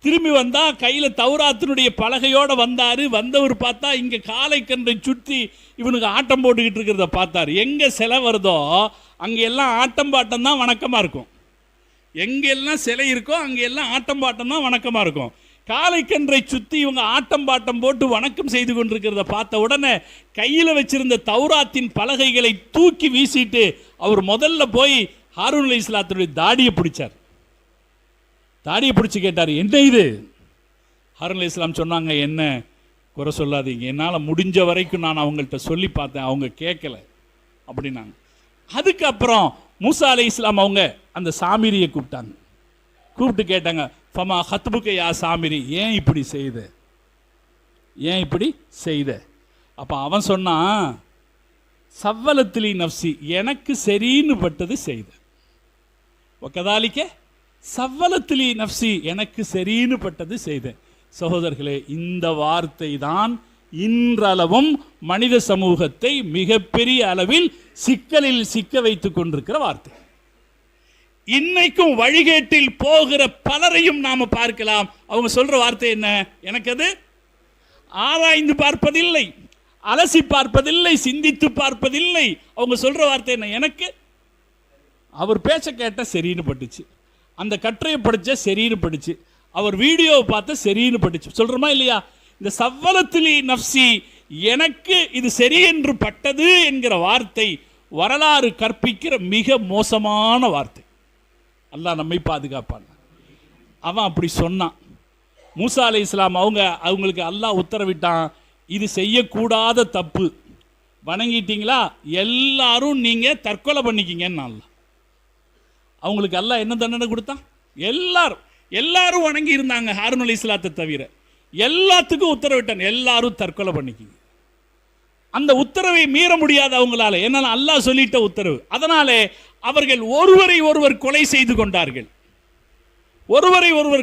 திரும்பி வந்தா கையில் தௌராத்தினுடைய பலகையோடு வந்தார். வந்தவர் பார்த்தா இங்கே காளை கன்றை சுற்றி இவனுக்கு ஆட்டம் போட்டுக்கிட்டு இருக்கிறத பார்த்தார். எங்கே சிலை வருதோ அங்கே எல்லாம் ஆட்டம் பாட்டம் தான் வணக்கமாக இருக்கும். எங்கெல்லாம் சிலை இருக்கோ அங்கே எல்லாம் ஆட்டம் பாட்டம் தான் வணக்கமாக இருக்கும். காளைக்கன்றை சுற்றி இவங்க ஆட்டம் பாட்டம் போட்டு வணக்கம் செய்து கொண்டிருக்கிறத பார்த்த உடனே கையில் வச்சிருந்த தௌராத்தின் பலகைகளை தூக்கி வீசிட்டு அவர் முதல்ல போய் ஹாரூன் அலைஹிஸ்ஸலாத்துடைய தாடியை பிடிச்சார். தாடியை பிடிச்சி கேட்டார், என்ன இது? ஹாரூன் அலைஹிஸ்ஸலாம் சொன்னாங்க, என்ன குறை சொல்லாதீங்க, என்னால் முடிஞ்ச வரைக்கும் நான் அவங்கள்ட்ட சொல்லி பார்த்தேன், அவங்க கேட்கல அப்படின்னாங்க. அதுக்கப்புறம் மூசா அலைஹிஸ்ஸலாம் அவங்க அந்த சாமிரியை கூப்பிட்டாங்க. கூப்பிட்டு கேட்டாங்க, ஃபமா ஹத்புக யா சாமிரி, ஏன் இப்படி செய்த, ஏன் இப்படி செய்த? அப்போ அவன் சொன்னான், சவ்வலத்திலி நப்சி, எனக்கு சரின்னு பட்டது செய்த. ஒக்கதாலிக்க சவ்வலத்திலி நப்சி, எனக்கு சரின்னு பட்டது செய்த. சகோதரர்களே, இந்த வார்த்தை தான் இன்றளவும் மனித சமூகத்தை மிகப்பெரிய அளவில் சிக்கலில் சிக்க வைத்துக் கொண்டிருக்கிற வார்த்தை. இன்னைக்கும் வழிகேட்டில் போகிற பலரையும் நாம பார்க்கலாம். அவங்க சொல்ற வார்த்தை என்ன? எனக்கு அது ஆராய்ந்து பார்ப்பதில்லை, அலசி பார்ப்பதில்லை, சிந்தித்து பார்ப்பதில்லை. அவங்க சொல்ற வார்த்தை என்ன? எனக்கு அவர் பேச்ச கேட்ட சரின்னு பட்டுச்சு, அந்த கட்டுரையை படிச்ச சரின்னு பட்டுச்சு, அவர் வீடியோவை பார்த்த சரின்னு பட்டுச்சு. சொல்றோமா இல்லையா? இந்த சவ்வலத்திலி நப்சி, எனக்கு இது சரி என்று பட்டது என்கிற வார்த்தை வரலாறு கற்பிக்கிற மிக மோசமான வார்த்தை. அல்லாஹ் நம்மை பாதுகாப்பான். அவன் அப்படி சொன்னான். மூசா அலைஹிஸ்ஸலாம் அவங்களுக்கு அல்லாஹ் உத்தரவிட்டான், இது செய்யக்கூடாத தப்பு, வணங்கிட்டீங்களா எல்லாரும் நீங்க தற்கொலை பண்ணிக்கிங்கன்னு. அவங்களுக்கு அல்லாஹ் என்ன தண்டனை கொடுத்தான்? எல்லாரும் வணங்கி இருந்தாங்க ஹாரூன் அலைஹிஸ்ஸலாத்தை தவிர. எல்லாத்துக்கும் உத்தரவிட்டான், எல்லாரும் தற்கொலை பண்ணிக்கிங்க. அந்த உத்தரவை மீற முடியாது அவங்களால, ஏன்னா அல்லாஹ் சொல்லிட்ட உத்தரவு. அதனாலே அவர்கள் ஒருவரை ஒருவர் கொலை செய்து கொண்டார்கள்.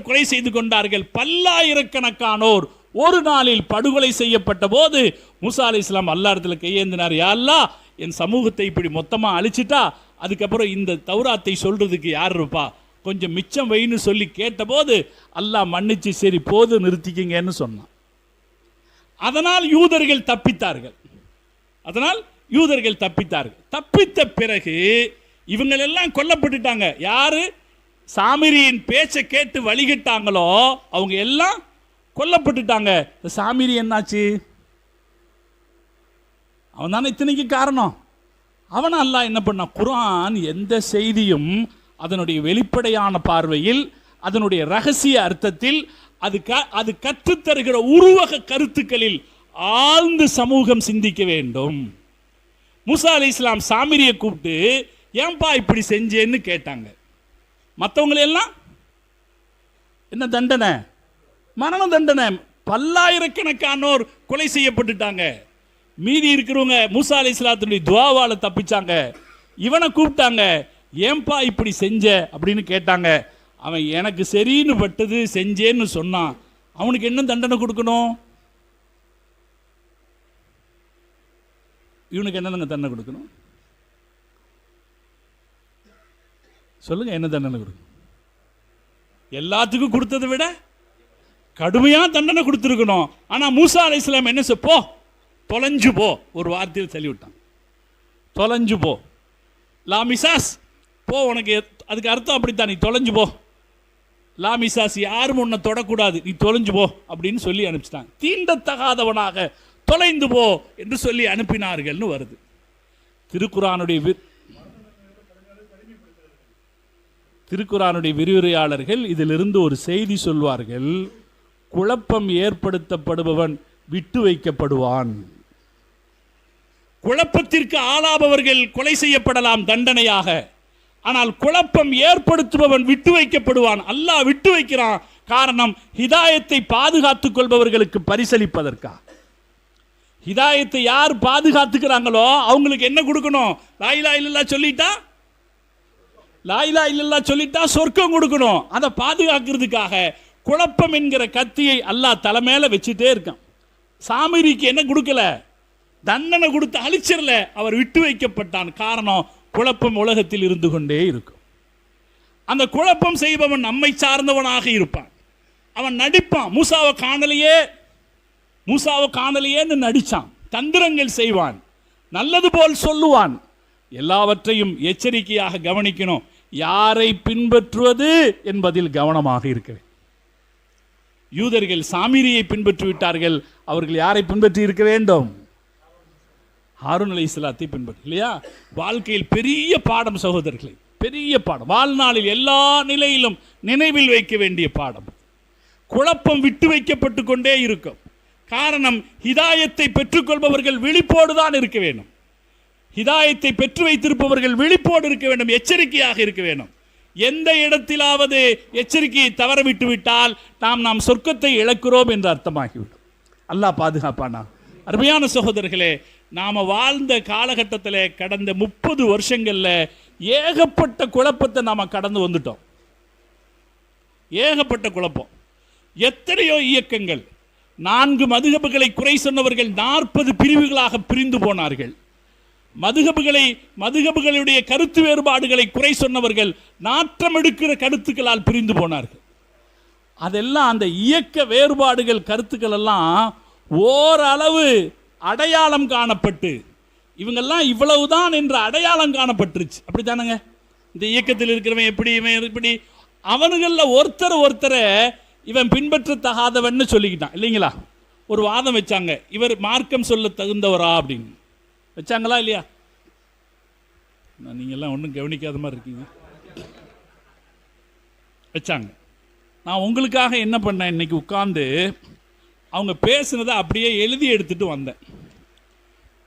கொலை செய்து கொண்டார்கள். பல்லாயிரக்கணக்கானோர் ஒரு நாளில் படுகொலை செய்யப்பட்ட போது மூசா அலைஹிஸ்ஸலாம் அல்லாஹ் இடத்துல கையேந்தினார், யா அல்லாஹ், என் சமூகத்தை இப்படி மொத்தமா அழிச்சிட்டா அதுக்கப்புறம் இந்த தௌராத்தை சொல்றதுக்கு யார் இருப்பா, கொஞ்சம் மிச்சம் வைன்னு சொல்லி கேட்டபோது அல்லாஹ் மன்னிச்சு சரி போது நிறுத்திக்கிங்கன்னு சொன்னான். அதனால் யூதர்கள் தப்பித்தார்கள். தப்பித்த பிறகு இவங்களெல்லாம் கொல்லப்பட்டுட்டாங்க. யாரு சாமிரியின் பேச்சை கேட்டு வழிகிட்டாங்களோ அவங்க எல்லாம் கொல்லப்பட்டுட்டாங்க. சாமிரி என்னாச்சு? அவன் தானே இத்தனைக்கு காரணம். அவன் அல்லாஹ் என்ன பண்ணான்? குர்ஆன் எந்த செய்தியும் அதனுடைய வெளிப்படையான பார்வையில், அதனுடைய ரகசிய அர்த்தத்தில், அது கற்றுத்தருகிற உருவக கருத்துக்களில் ஆழ்ந்து சமூகம் சிந்திக்க வேண்டும். மூசா அலைஹிஸ்ஸலாம் சாமிரியை கூப்பிட்டு ஏன்பா இப்படி செஞ்சேன்னு கேட்டாங்க. மற்றவங்களெல்லாம் என்ன தண்டனை? மரண தண்டனை. பல்லாயிரக்கணக்கானோர் கொலை செய்யப்பட்டுட்டாங்க. மீதி இருக்கிறவங்க மூசா அலைஹிஸ்ஸலாத்துடைய துஆவால தப்பிச்சாங்க. இவனை கூப்பிட்டாங்க, ஏன்பா இப்படி செஞ்ச அப்படின்னு கேட்டாங்க. அவன் எனக்கு சரின்னு பட்டது செஞ்சேன்னு சொன்னான். அவனுக்கு என்ன தண்டனை கொடுக்கணும்? இவனுக்கு என்னங்க தண்டனை கொடுக்கணும் சொல்லுங்க? என்ன தண்டனை கொடுக்கணும்? எல்லாத்துக்கும் கொடுத்ததை விட கடுமையா தண்டனை கொடுத்துருக்கணும். ஆனா மூசா அலைஹிஸ்ஸலாம் என்ன போ தொலைஞ்சு போ, ஒரு வார்த்தையில் சொல்லி விட்டான். தொலைஞ்சு போ, லா மிசாஸ் போ, உனக்கு அதுக்கு அர்த்தம் அப்படித்தான், நீ தொலைஞ்சு போ. லா மிசாஸ், யாரும் உன்னை தொடக்கூடாது, நீ தொலைஞ்சு போ அப்படின்னு சொல்லி அனுப்பிச்சிட்டாங்க. தீண்டத்தகாதவனாக தொலைந்து போ என்று சொல்லி அனுப்பினார்கள்னு வருது திருக்குரானுடைய விரிவுரையாளர்கள். இதிலிருந்து ஒரு செய்தி சொல்வார்கள், குழப்பம் ஏற்படுத்தப்படுபவன் விட்டு வைக்கப்படுவான். குழப்பத்திற்கு ஆளாபவர்கள் கொலை செய்யப்படலாம் தண்டனையாக, ஆனால் குழப்பம் ஏற்படுத்துபவன் விட்டு வைக்கப்படுவான். அல்லாஹ் விட்டு வைக்கிறான். காரணம், ஹிதாயத்தை பாதுகாத்துக் கொள்பவர்களுக்கு பரிசளிப்பதற்கா. ஹிதாயத்தை யார் பாதுகாத்துக்கிறாங்களோ அவங்களுக்கு என்ன கொடுக்கணும்? லா இலாஹ இல்லல்லாஹ் சொல்லிட்டா, லா இலாஹ இல்லல்லாஹ் சொல்லிட்டா சொர்க்கம் கொடுக்கணும். அதை பாதுகாக்கிறதுக்காக குழப்பம் என்கிற கத்தியை அல்லாஹ் தலைமையில வச்சுட்டே இருக்கான். சாமிரிக்கு என்ன கொடுக்கல? தண்டனை கொடுத்து அழிச்சிடல, அவர் விட்டு வைக்கப்பட்டான். காரணம், குழப்பம் உலகத்தில் இருந்து கொண்டே இருக்கும். அந்த குழப்பம் செய்பவன் நம்மை சார்ந்தவனாக இருப்பான். அவன் நடிப்பான். மூசாவை காணலையேன்னு நடிச்சான், தந்திரங்கள் செய்வான், நல்லது போல் சொல்லுவான். எல்லாவற்றையும் எச்சரிக்கையாக கவனிக்கணும். யாரை பின்பற்றுவது என்பதில் கவனமாக இருக்கிறேன். யூதர்கள் சாமிரியை பின்பற்றி விட்டார்கள். அவர்கள் யாரை பின்பற்றி இருக்க வேண்டும்? ஹாரூன் அலைஹிஸ்ஸலாத்தை பின்பற்றி, இல்லையா? வாழ்க்கையில் பெரிய பாடம் சகோதரர்களே, பெரிய பாடம். வாழ்நாளில் எல்லா நிலையிலும் நினைவில் வைக்க வேண்டிய பாடம். குழப்பம் விட்டு வைக்கப்பட்டு கொண்டே இருக்கும். காரணம், ஹிதாயத்தை பெற்றுக்கொள்பவர்கள் விழிப்போடு தான் இருக்க வேண்டும். ஹிதாயத்தை பெற்று வைத்திருப்பவர்கள் விழிப்போடு இருக்க வேண்டும், எச்சரிக்கையாக இருக்க வேண்டும். எந்த இடத்திலாவது எச்சரிக்கையை தவறவிட்டு விட்டால் நாம் சொர்க்கத்தை இழக்கிறோம் என்று அர்த்தமாகிவிடும். அல்லாஹ் பாதுகாப்பானா? அருமையான சகோதரர்களே, நாம வாழ்ந்த காலகட்டத்தில் கடந்த 30 வருஷங்கள்ல ஏகப்பட்ட குழப்பத்தை நாம கடந்து வந்துட்டோம். ஏகப்பட்ட குழப்பம். எத்தனையோ இயக்கங்கள். 4 மதுஹபுகளை குறை சொன்னவர்கள் 40 பிரிவுகளாக பிரிந்து போனார்கள். மதுஹபுகளுடைய கருத்து வேறுபாடுகளை குறை சொன்னவர்கள் நாற்றம் எடுக்கிற கருத்துக்களால் பிரிந்து போனார்கள். அதெல்லாம் அந்த இயக்க வேறுபாடுகள் கருத்துக்கள் எல்லாம் ஓரளவு அடையாளம் காணப்பட்டு, இவங்கெல்லாம் இவ்வளவுதான் என்ற அடையாளம் காணப்பட்டுருச்சு. அப்படித்தானுங்க? இந்த இயக்கத்தில் இருக்கிறவன் எப்படி, இவன் எப்படி, அவனுங்களில் ஒருத்தரை இவன் பின்பற்றத்தகாதவன்னு சொல்லிக்கிட்டான், இல்லைங்களா? ஒரு வாதம் வச்சாங்க, இவர் மார்க்கம் சொல்ல தகுந்தவரா அப்படின்னு. வச்சாங்களா இல்லையா? நீங்கள்லாம் ஒன்றும் கவனிக்காத மாதிரி இருக்கீங்க. வச்சாங்க. நான் உங்களுக்காக என்ன பண்ணேன், இன்னைக்கு உட்கார்ந்து அவங்க பேசுனதை அப்படியே எழுதி எடுத்துட்டு வந்தேன்.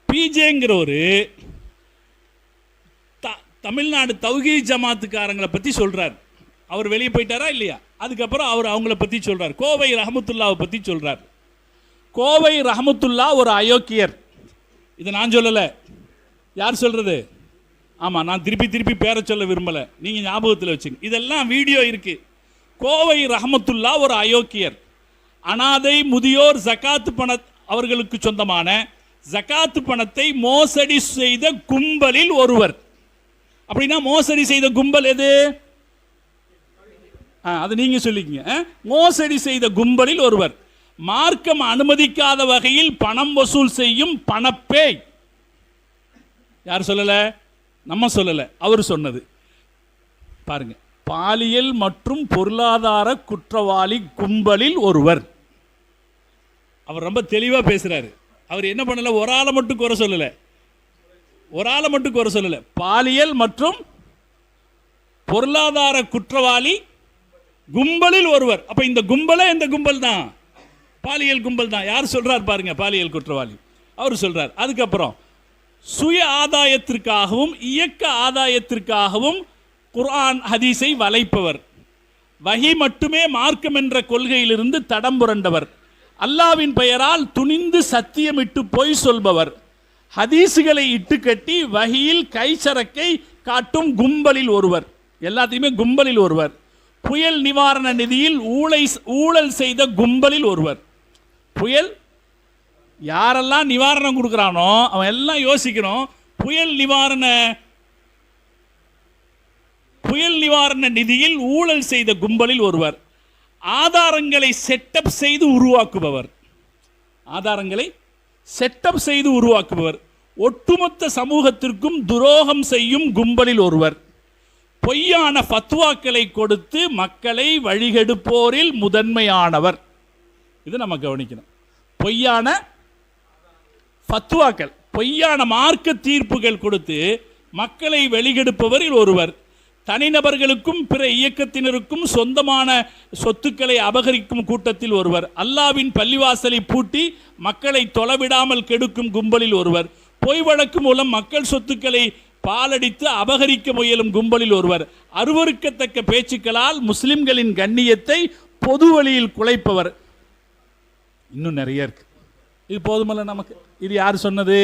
பிஜேங்கிற ஒரு தமிழ்நாடு தௌஹீத் ஜமாத்துக்காரங்களை பற்றி சொல்கிறார். அவர் வெளியே போயிட்டாரா இல்லையா? அதுக்கப்புறம் அவர் அவங்கள பற்றி சொல்கிறார். கோவை ரஹமத்துல்லாவை பற்றி சொல்கிறார். கோவை ரஹமத்துல்லா ஒரு அயோக்கியர். இதை நான் சொல்லலை, யார் சொல்கிறது? ஆமாம், நான் திருப்பி பேரை சொல்ல விரும்பலை, நீங்கள் ஞாபகத்தில் வச்சுங்க. இதெல்லாம் வீடியோ இருக்குது. கோவை ரஹமத்துல்லா ஒரு அயோக்கியர். அனாதை முதியோர் ஜகாத்து பண அவர்களுக்கு சொந்தமான ஜகாத்து பணத்தை மோசடி செய்த கும்பலில் ஒருவர். அப்படின்னா மோசடி செய்த கும்பல் எது? அது நீங்க சொல்லிக்கங்க. மோசடி செய்த கும்பலில் ஒருவர். மார்க்கம் அனுமதிக்காத வகையில் பணம் வசூல் செய்யும் பணப்பேய். யார் சொல்லல? நம்ம சொல்லல, அவர் சொன்னது. பாருங்க, பாலியல் மற்றும் பொருளாதார குற்றவாளி கும்பலில் ஒருவர். அவர் ரொம்ப தெளிவா பேசுறாரு. அவர் என்ன பண்ணல, ஒரு ஆளை மட்டும் குறை சொல்லல, பாலியல் மற்றும் பொருளாதார குற்றவாளி கும்பலில் ஒருவர். அப்ப இந்த கும்பலே இந்த கும்பல் தான், பாலியல் கும்பல் தான். யார் சொல்றார் பாருங்க, பாலியல் குற்றவாளி அவர் சொல்றார். அதுக்கப்புறம் சுய ஆதாயத்திற்காகவும் இயக்க ஆதாயத்திற்காகவும் குர்ஆன் ஹதீஸை வளைப்பவர், வஹி மட்டுமே மார்க்கம் என்ற கொள்கையிலிருந்து தடம் புரண்டவர், அல்லாவின் பெயரால் துணிந்து சத்தியமிட்டு பொய் சொல்பவர், ஹதீஸுகளை இட்டுக்கட்டி வஹியில் கைச்சரக்கை காட்டும் கும்பலில் ஒருவர். எல்லாத்தையுமே கும்பலில் ஒருவர். புயல் நிவாரண நிதியில் ஊழல் செய்த கும்பலில் ஒருவர். புயல் யாரெல்லாம் நிவாரணம் கொடுக்குறானோ அவன் எல்லாம் யோசிக்கணும், புயல் நிவாரண நிதியில் ஊழல் செய்த கும்பலில் ஒருவர், ஆதாரங்களை செட்டப் செய்து உருவாக்குபவர், ஒட்டுமொத்த சமூகத்திற்கும் துரோகம் செய்யும் கும்பலில் ஒருவர், பொய்யான ஃபத்வாக்களை கொடுத்து மக்களை வழிகெடுப்போரில் முதன்மையானவர். இது நம்ம கவனிக்கணும். பொய்யான ஃபத்வாக்கள், பொய்யான மார்க்க தீர்ப்புகள் கொடுத்து மக்களை வழிகெடுப்பவரில் ஒருவர், தனிநபர்களுக்கும் பிற இயக்கத்தினருக்கும் சொந்தமான சொத்துக்களை அபகரிக்கும் கூட்டத்தில் ஒருவர், அல்லாவின் பள்ளிவாசலை பூட்டி மக்களை தொலைவிடாமல் கெடுக்கும் கும்பலில் ஒருவர், பொய் வழக்கு மூலம் மக்கள் சொத்துக்களை பாலடித்து அபகரிக்க முயலும் கும்பலில் ஒருவர், அருவருக்கத்தக்க பேச்சுக்களால் முஸ்லிம்களின் கண்ணியத்தை பொது வழியில் குலைப்பவர். இன்னும் நிறைய இருக்கு. இது போதுமல்ல நமக்கு? இது யார் சொன்னது?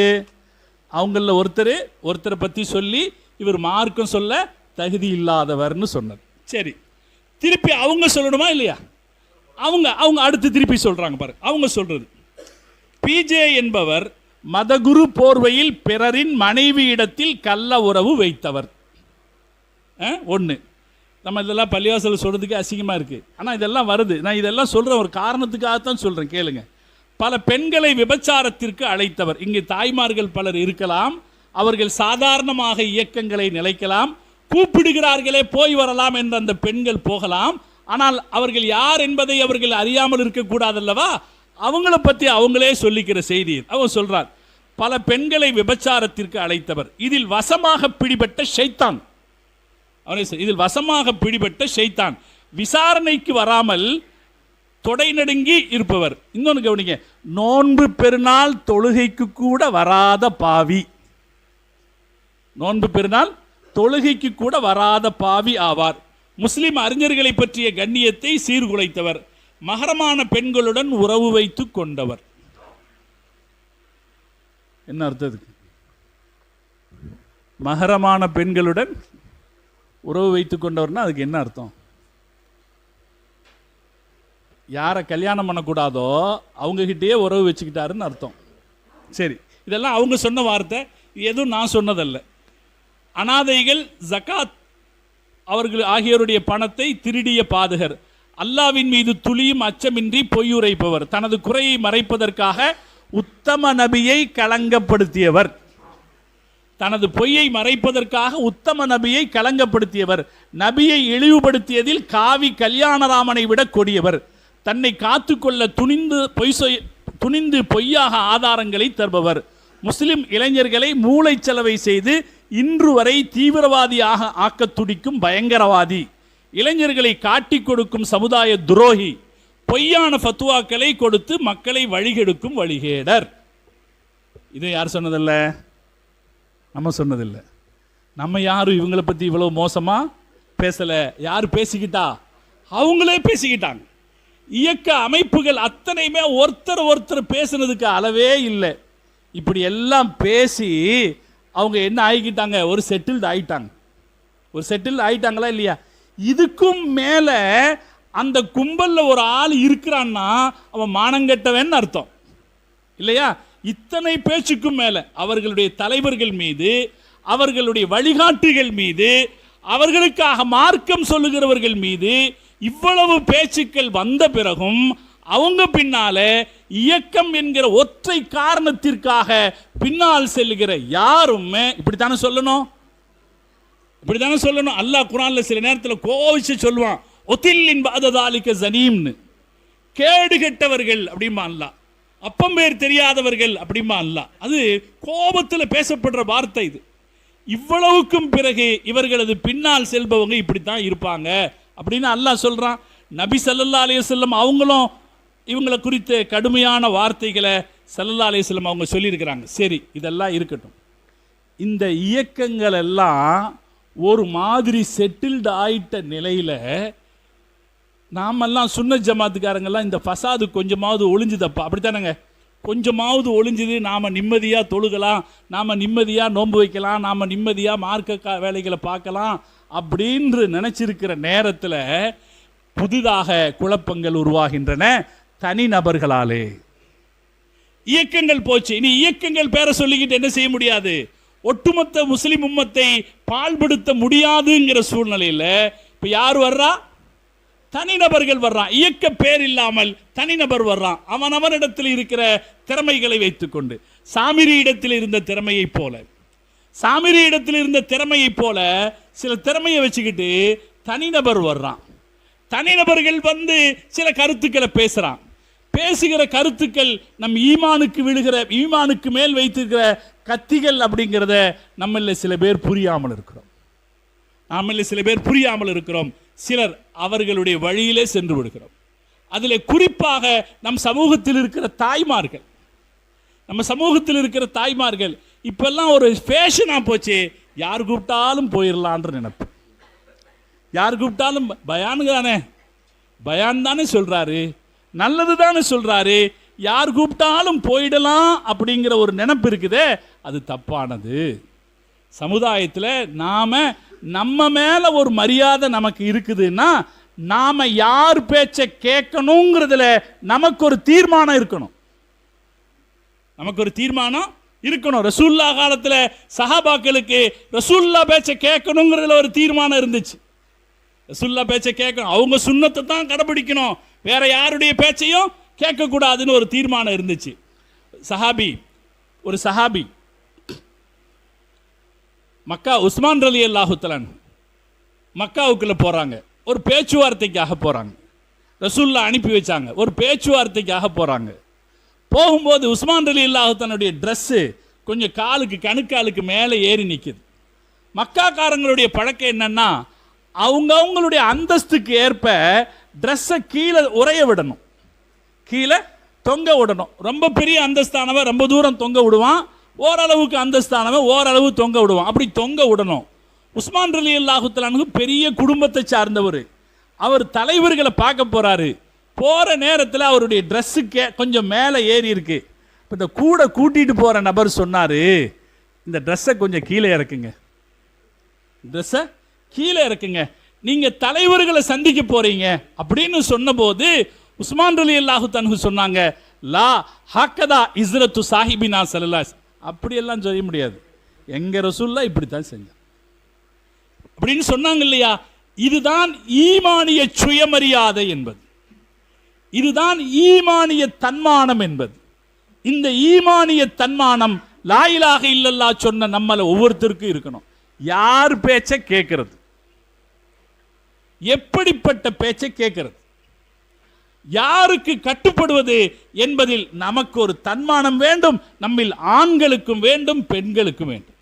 அவங்கள ஒருத்தரை பற்றி சொல்லி இவர் மார்க்கம் சொல்ல தகுதி இல்லாதவர்னு சொன்னது. சரி, திருப்பி அவங்க சொல்லணுமா இல்லையா? அவங்க அடுத்து திருப்பி சொல்றாங்க பாருங்க. அவங்க சொல்றது, பிஜே என்பவர் மதகுரு போர்வையில் பிறரின் மனைவி இடத்தில் கள்ள உறவு வைத்தவர். ஒன்று, நம்ம இதெல்லாம் பள்ளிவாசல் சொல்றதுக்கு அசிங்கமா இருக்கு, ஆனால் இதெல்லாம் வருது. நான் இதெல்லாம் சொல்றேன் ஒரு காரணத்துக்காகத்தான் சொல்றேன், கேளுங்க. பல பெண்களை விபச்சாரத்திற்கு அழைத்தவர். இங்கே தாய்மார்கள் பலர் இருக்கலாம், அவர்கள் சாதாரணமாக இயக்கங்களை நிலைக்கலாம், கூப்பிடுகிறார்களே போய் வரலாம் என்ற அந்த பெண்கள் போகலாம். ஆனால் அவர்கள் யார் என்பதை அவர்கள் அறியாமல் இருக்கக்கூடாதல்லவா? அவங்கள பற்றி அவங்களே சொல்லிக்கிற செய்தி. அவன் சொல்றார், பல பெண்களை விபச்சாரத்திற்கு அழைத்தவர், இதில் வசமாக பிடிபட்ட ஷைத்தான், விசாரணைக்கு வராமல் தொடை நடுங்கி இருப்பவர். இன்னொன்று கவனிங்க, நோன்பு பெருநாள் தொழுகைக்கு கூட வராத பாவி, நோன்பு பெருநாள் தொழுகைக்கு கூட வராத பாவி ஆவார். முஸ்லிம் அறிஞர்களை பற்றிய கண்ணியத்தை சீர்குலைத்தவர், மகரமான பெண்களுடன் உறவு வைத்து கொண்டவர். என்ன அர்த்தத்துக்கு? மகரமான பெண்களுடன் உறவு வைத்து கொண்டவர்னா அதுக்கு என்ன அர்த்தம்? யாரை கல்யாணம் பண்ணக்கூடாதோ அவங்ககிட்டயே உறவு வச்சுக்கிட்டாருன்னு அர்த்தம். சரி, இதெல்லாம் அவங்க சொன்ன வார்த்தை, எதுவும் நான் சொன்னதல்ல. அனாதைகள், ஜகாத் அவர்கள் ஆகியோருடைய பணத்தை திருடிய பாதகர், அல்லாவின் மீது துளியும் அச்சமின்றி பொய்யுரைப்பவர், தனது குறையை மறைப்பதற்காக உத்தம நபியை களங்கப்படுத்தியவர், தனது பொய்யை மறைப்பதற்காக உத்தம நபியை களங்கப்படுத்தியவர், நபியை இழிவுபடுத்தியதில் காவி கல்யாணராமனை விட கொடியவர், தன்னை காத்துக்கொள்ள துணிந்து பொய்யாக ஆதாரங்களை தருபவர், முஸ்லிம் இளைஞர்களை மூளைச்சலவை செய்து இன்று வரை தீவிரவாதியாக ஆக்க துடிக்கும் பயங்கரவாதி, இளைஞர்களை காட்டிக் கொடுக்கும் சமுதாய துரோகி, பொய்யான ஃபத்வாக்களை கொடுத்து மக்களை வழிகெடுக்கும் வழிகேடர். இது யார் சொன்னதில்ல? நம்ம சொன்னதில்லை. நம்ம யாரும் இவங்களை பற்றி இவ்வளோ மோசமாக பேசலை. யார் பேசிக்கிட்டா? அவங்களே பேசிக்கிட்டாங்க. இயக்க அமைப்புகள் அத்தனையுமே ஒருத்தர் பேசுனதுக்கு அளவே இல்லை. இப்படி எல்லாம் பேசி அவங்க என்ன ஆகிக்கிட்டாங்க? ஒரு செட்டில்டு ஆயிட்டாங்களா இல்லையா? இதுக்கும் மேலே அந்த கும்பலில் ஒரு ஆள் இருக்கிறான்னா அவன் மானங்கெட்டவன் அர்த்தம் இல்லையா? இத்தனை பேச்சுக்கும் மேலே அவர்களுடைய தலைவர்கள் மீது, அவர்களுடைய வழிகாட்டிகள் மீது, அவர்களுக்காக மார்க்கம் சொல்லுகிறவர்கள் மீது இவ்வளவு பேச்சுக்கள் வந்த பிறகும் அவங்க பின்னால இயக்கம் என்கிற ஒற்றை காரணத்திற்காக பின்னால் செல்லுகிற யாரும் இப்படித்தானே சொல்லணும். அல்லாஹ் குர்ஆன்ல சில நேரத்தில் கோவிச்சு சொல்லுவான், ஒத்தில்லின் பாததாலிக்க ஜனீம்னு, கேடு கெட்டவர்கள் அப்படிமா அல்லாஹ், அப்பம் பேர் தெரியாதவர்கள் அப்படிமா அல்லாஹ். அது கோபத்தில் பேசப்படுற வார்த்தை. இது இவ்வளவுக்கும் பிறகு இவர்களது பின்னால் செல்பவங்க இப்படித்தான் இருப்பாங்க அப்படின்னு அல்லாஹ் சொல்றான். நபி ஸல்லல்லாஹு அலைஹி வஸல்லம் அவங்களும் இவங்களை குறித்த கடுமையான வார்த்தைகளை ஸல்லல்லாஹு அலைஹி வஸல்லம் அவங்க சொல்லியிருக்கிறாங்க. சரி, இதெல்லாம் இருக்கட்டும். இந்த இயக்கங்கள் எல்லாம் ஒரு மாதிரி செட்டில்டு ஆயிட்ட நிலையில் நாமெல்லாம் சுன்னத் ஜமாத்துக்காரங்கெல்லாம் இந்த ஃபசாது கொஞ்சமாவது ஒளிஞ்சுதப்பா, அப்படித்தானங்க? கொஞ்சமாவது ஒளிஞ்சுது, நாம் நிம்மதியாக தொழுகலாம், நாம் நிம்மதியாக நோன்பு வைக்கலாம், நாம் நிம்மதியாக மார்க்க வேலைகளை பார்க்கலாம் அப்படின்று நினச்சிருக்கிற நேரத்தில் புதிதாக குழப்பங்கள் உருவாகின்றன தனி நபர்களாலே. இயக்கங்கள் போச்சு. இனி இயக்கங்கள் பேரை சொல்லிக்கிட்டு என்ன செய்ய முடியாது, ஒட்டுமொத்த முஸ்லிம் உம்மத்தை பால்படுத்த முடியாதுங்கிற சூழ்நிலையில் இப்ப யார் வர்றா, தனிநபர்கள் வர்றான். இயக்க பேர் இல்லாமல் தனிநபர் வர்றான். அவனவனிடத்தில் இருக்கிற திறமைகளை வைத்துக்கொண்டு, சாமிரி இடத்தில் இருந்த திறமையை போல, சாமிரி இடத்தில் இருந்த திறமையை போல சில திறமையை வச்சுக்கிட்டு தனிநபர் வர்றான். தனிநபர்கள் வந்து சில கருத்துக்களை பேசுறான். பேசுகிற கருத்துக்கள் நம் ஈமானுக்கு விழுகிற, ஈமானுக்கு மேல் வைத்திருக்கிற கத்திகள் அப்படிங்கிறத நம்மள சில பேர் புரியாமல் இருக்கிறோம். நம்மள சில பேர் புரியாமல் இருக்கிறோம். சிலர் அவர்களுடைய வழியிலே சென்று விடுகிறோம். அதில் குறிப்பாக நம் சமூகத்தில் இருக்கிற தாய்மார்கள், நம்ம சமூகத்தில் இருக்கிற தாய்மார்கள் இப்பெல்லாம் ஒரு ஃபேஷனாக போச்சு, யார் கூப்பிட்டாலும் போயிடலான்ற நினைப்பு. யார் கூப்பிட்டாலும் பயானு தானே, பயான் தானே சொல்றாரு, நல்லது தானே சொல்றாரு, யார் கூப்பிட்டாலும் போயிடலாம் அப்படிங்கிற ஒரு நினைப்பு இருக்குதே, அது தப்பானது. சமுதாயத்தில் நாம நம்ம மேல ஒரு மரியாதை நமக்கு இருக்குதுன்னா நாம யார் பேச்சை கேட்கணுங்கிறதுல நமக்கு ஒரு தீர்மானம் இருக்கணும். நமக்கு ஒரு தீர்மானம் இருக்கணும். ரசூல்லா காலத்துல சஹாபாக்களுக்கு ரசூல்லா பேச்சை கேட்கணுங்கிறதுல ஒரு தீர்மானம் இருந்துச்சு. ரசூல்லா பேச்சை கேட்கணும், அவங்க சுன்னத்தை தான் கடைபிடிக்கணும், வேற யாருடைய பேச்சையும் கேட்கக்கூடாதுன்னு ஒரு தீர்மானம் இருந்துச்சு. ஒரு சஹாபி மக்கா, உஸ்மான் ரலியல்லாஹு தஆலா மக்காவுக்குள்ள போறாங்க, ஒரு பேச்சுவார்த்தைக்காக போறாங்க. ரசூல்லா அனுப்பி வச்சாங்க, ஒரு பேச்சுவார்த்தைக்காக போறாங்க. போகும்போது உஸ்மான் ரலியல்லாஹு தஆலாவுடைய ட்ரெஸ்ஸு கொஞ்சம் காலுக்கு, கணுக்காலுக்கு மேலே ஏறி நிற்குது. மக்காக்காரங்களுடைய பழக்கம் என்னன்னா, அவங்களுடைய அந்தஸ்துக்கு ஏற்ப ட்ரெஸ்ஸை கீழே உறைய விடணும், கீழே தொங்க விடணும். ரொம்ப பெரிய அந்தஸ்தானவன் ரொம்ப தூரம் தொங்க விடுவான், ஓரளவுக்கு அந்தஸ்தானவன் ஓரளவு தொங்க விடுவான். அப்படி தொங்க விடணும். உஸ்மான் ரலியல்லாஹு தஆலா பெரிய குடும்பத்தை சார்ந்தவர். அவர் தலைவர்களை பார்க்க போறாரு. போற நேரத்தில் அவருடைய ட்ரெஸ்ஸுக்கு கொஞ்சம் மேலே ஏறி இருக்கு. இப்போ இந்த கூட கூட்டிட்டு போற நபர் சொன்னாரு, இந்த ட்ரெஸ்ஸை கொஞ்சம் கீழே இறக்குங்க, ட்ரெஸ்ஸை கீழே இறக்குங்க, நீங்க தலைவர்களை சந்திக்க போறீங்க அப்படின்னு சொன்னபோது உஸ்மான் ரலியல்லாஹு தஆலா சொன்னாங்க, லா ஹக்கதா இஸ்ரத்து சாஹிபினா ஸல்லல்லாஹு, அப்படியெல்லாம் செய்ய முடியாது, எங்க ரசூலுல்லாஹ் இப்படித்தான் செஞ்சாங்க அப்படின்னு சொன்னாங்க இல்லையா. இதுதான் ஈமானிய சுயமரியாதை என்பது, இதுதான் ஈமானிய தன்மானம் என்பது. இந்த ஈமானிய தன்மானம் லா இலாஹ இல்லல்லாஹ் சொன்ன நம்மள ஒவ்வொருத்தருக்கும் இருக்கணும். யார் பேச்சை கேட்கிறது, எப்படிப்பட்ட பேச்சை கேட்கிறது, யாருக்கு கட்டுப்படுவது என்பதில் நமக்கு ஒரு தன்மானம் வேண்டும். நம்மில் ஆண்களுக்கும் வேண்டும், பெண்களுக்கும் வேண்டும்.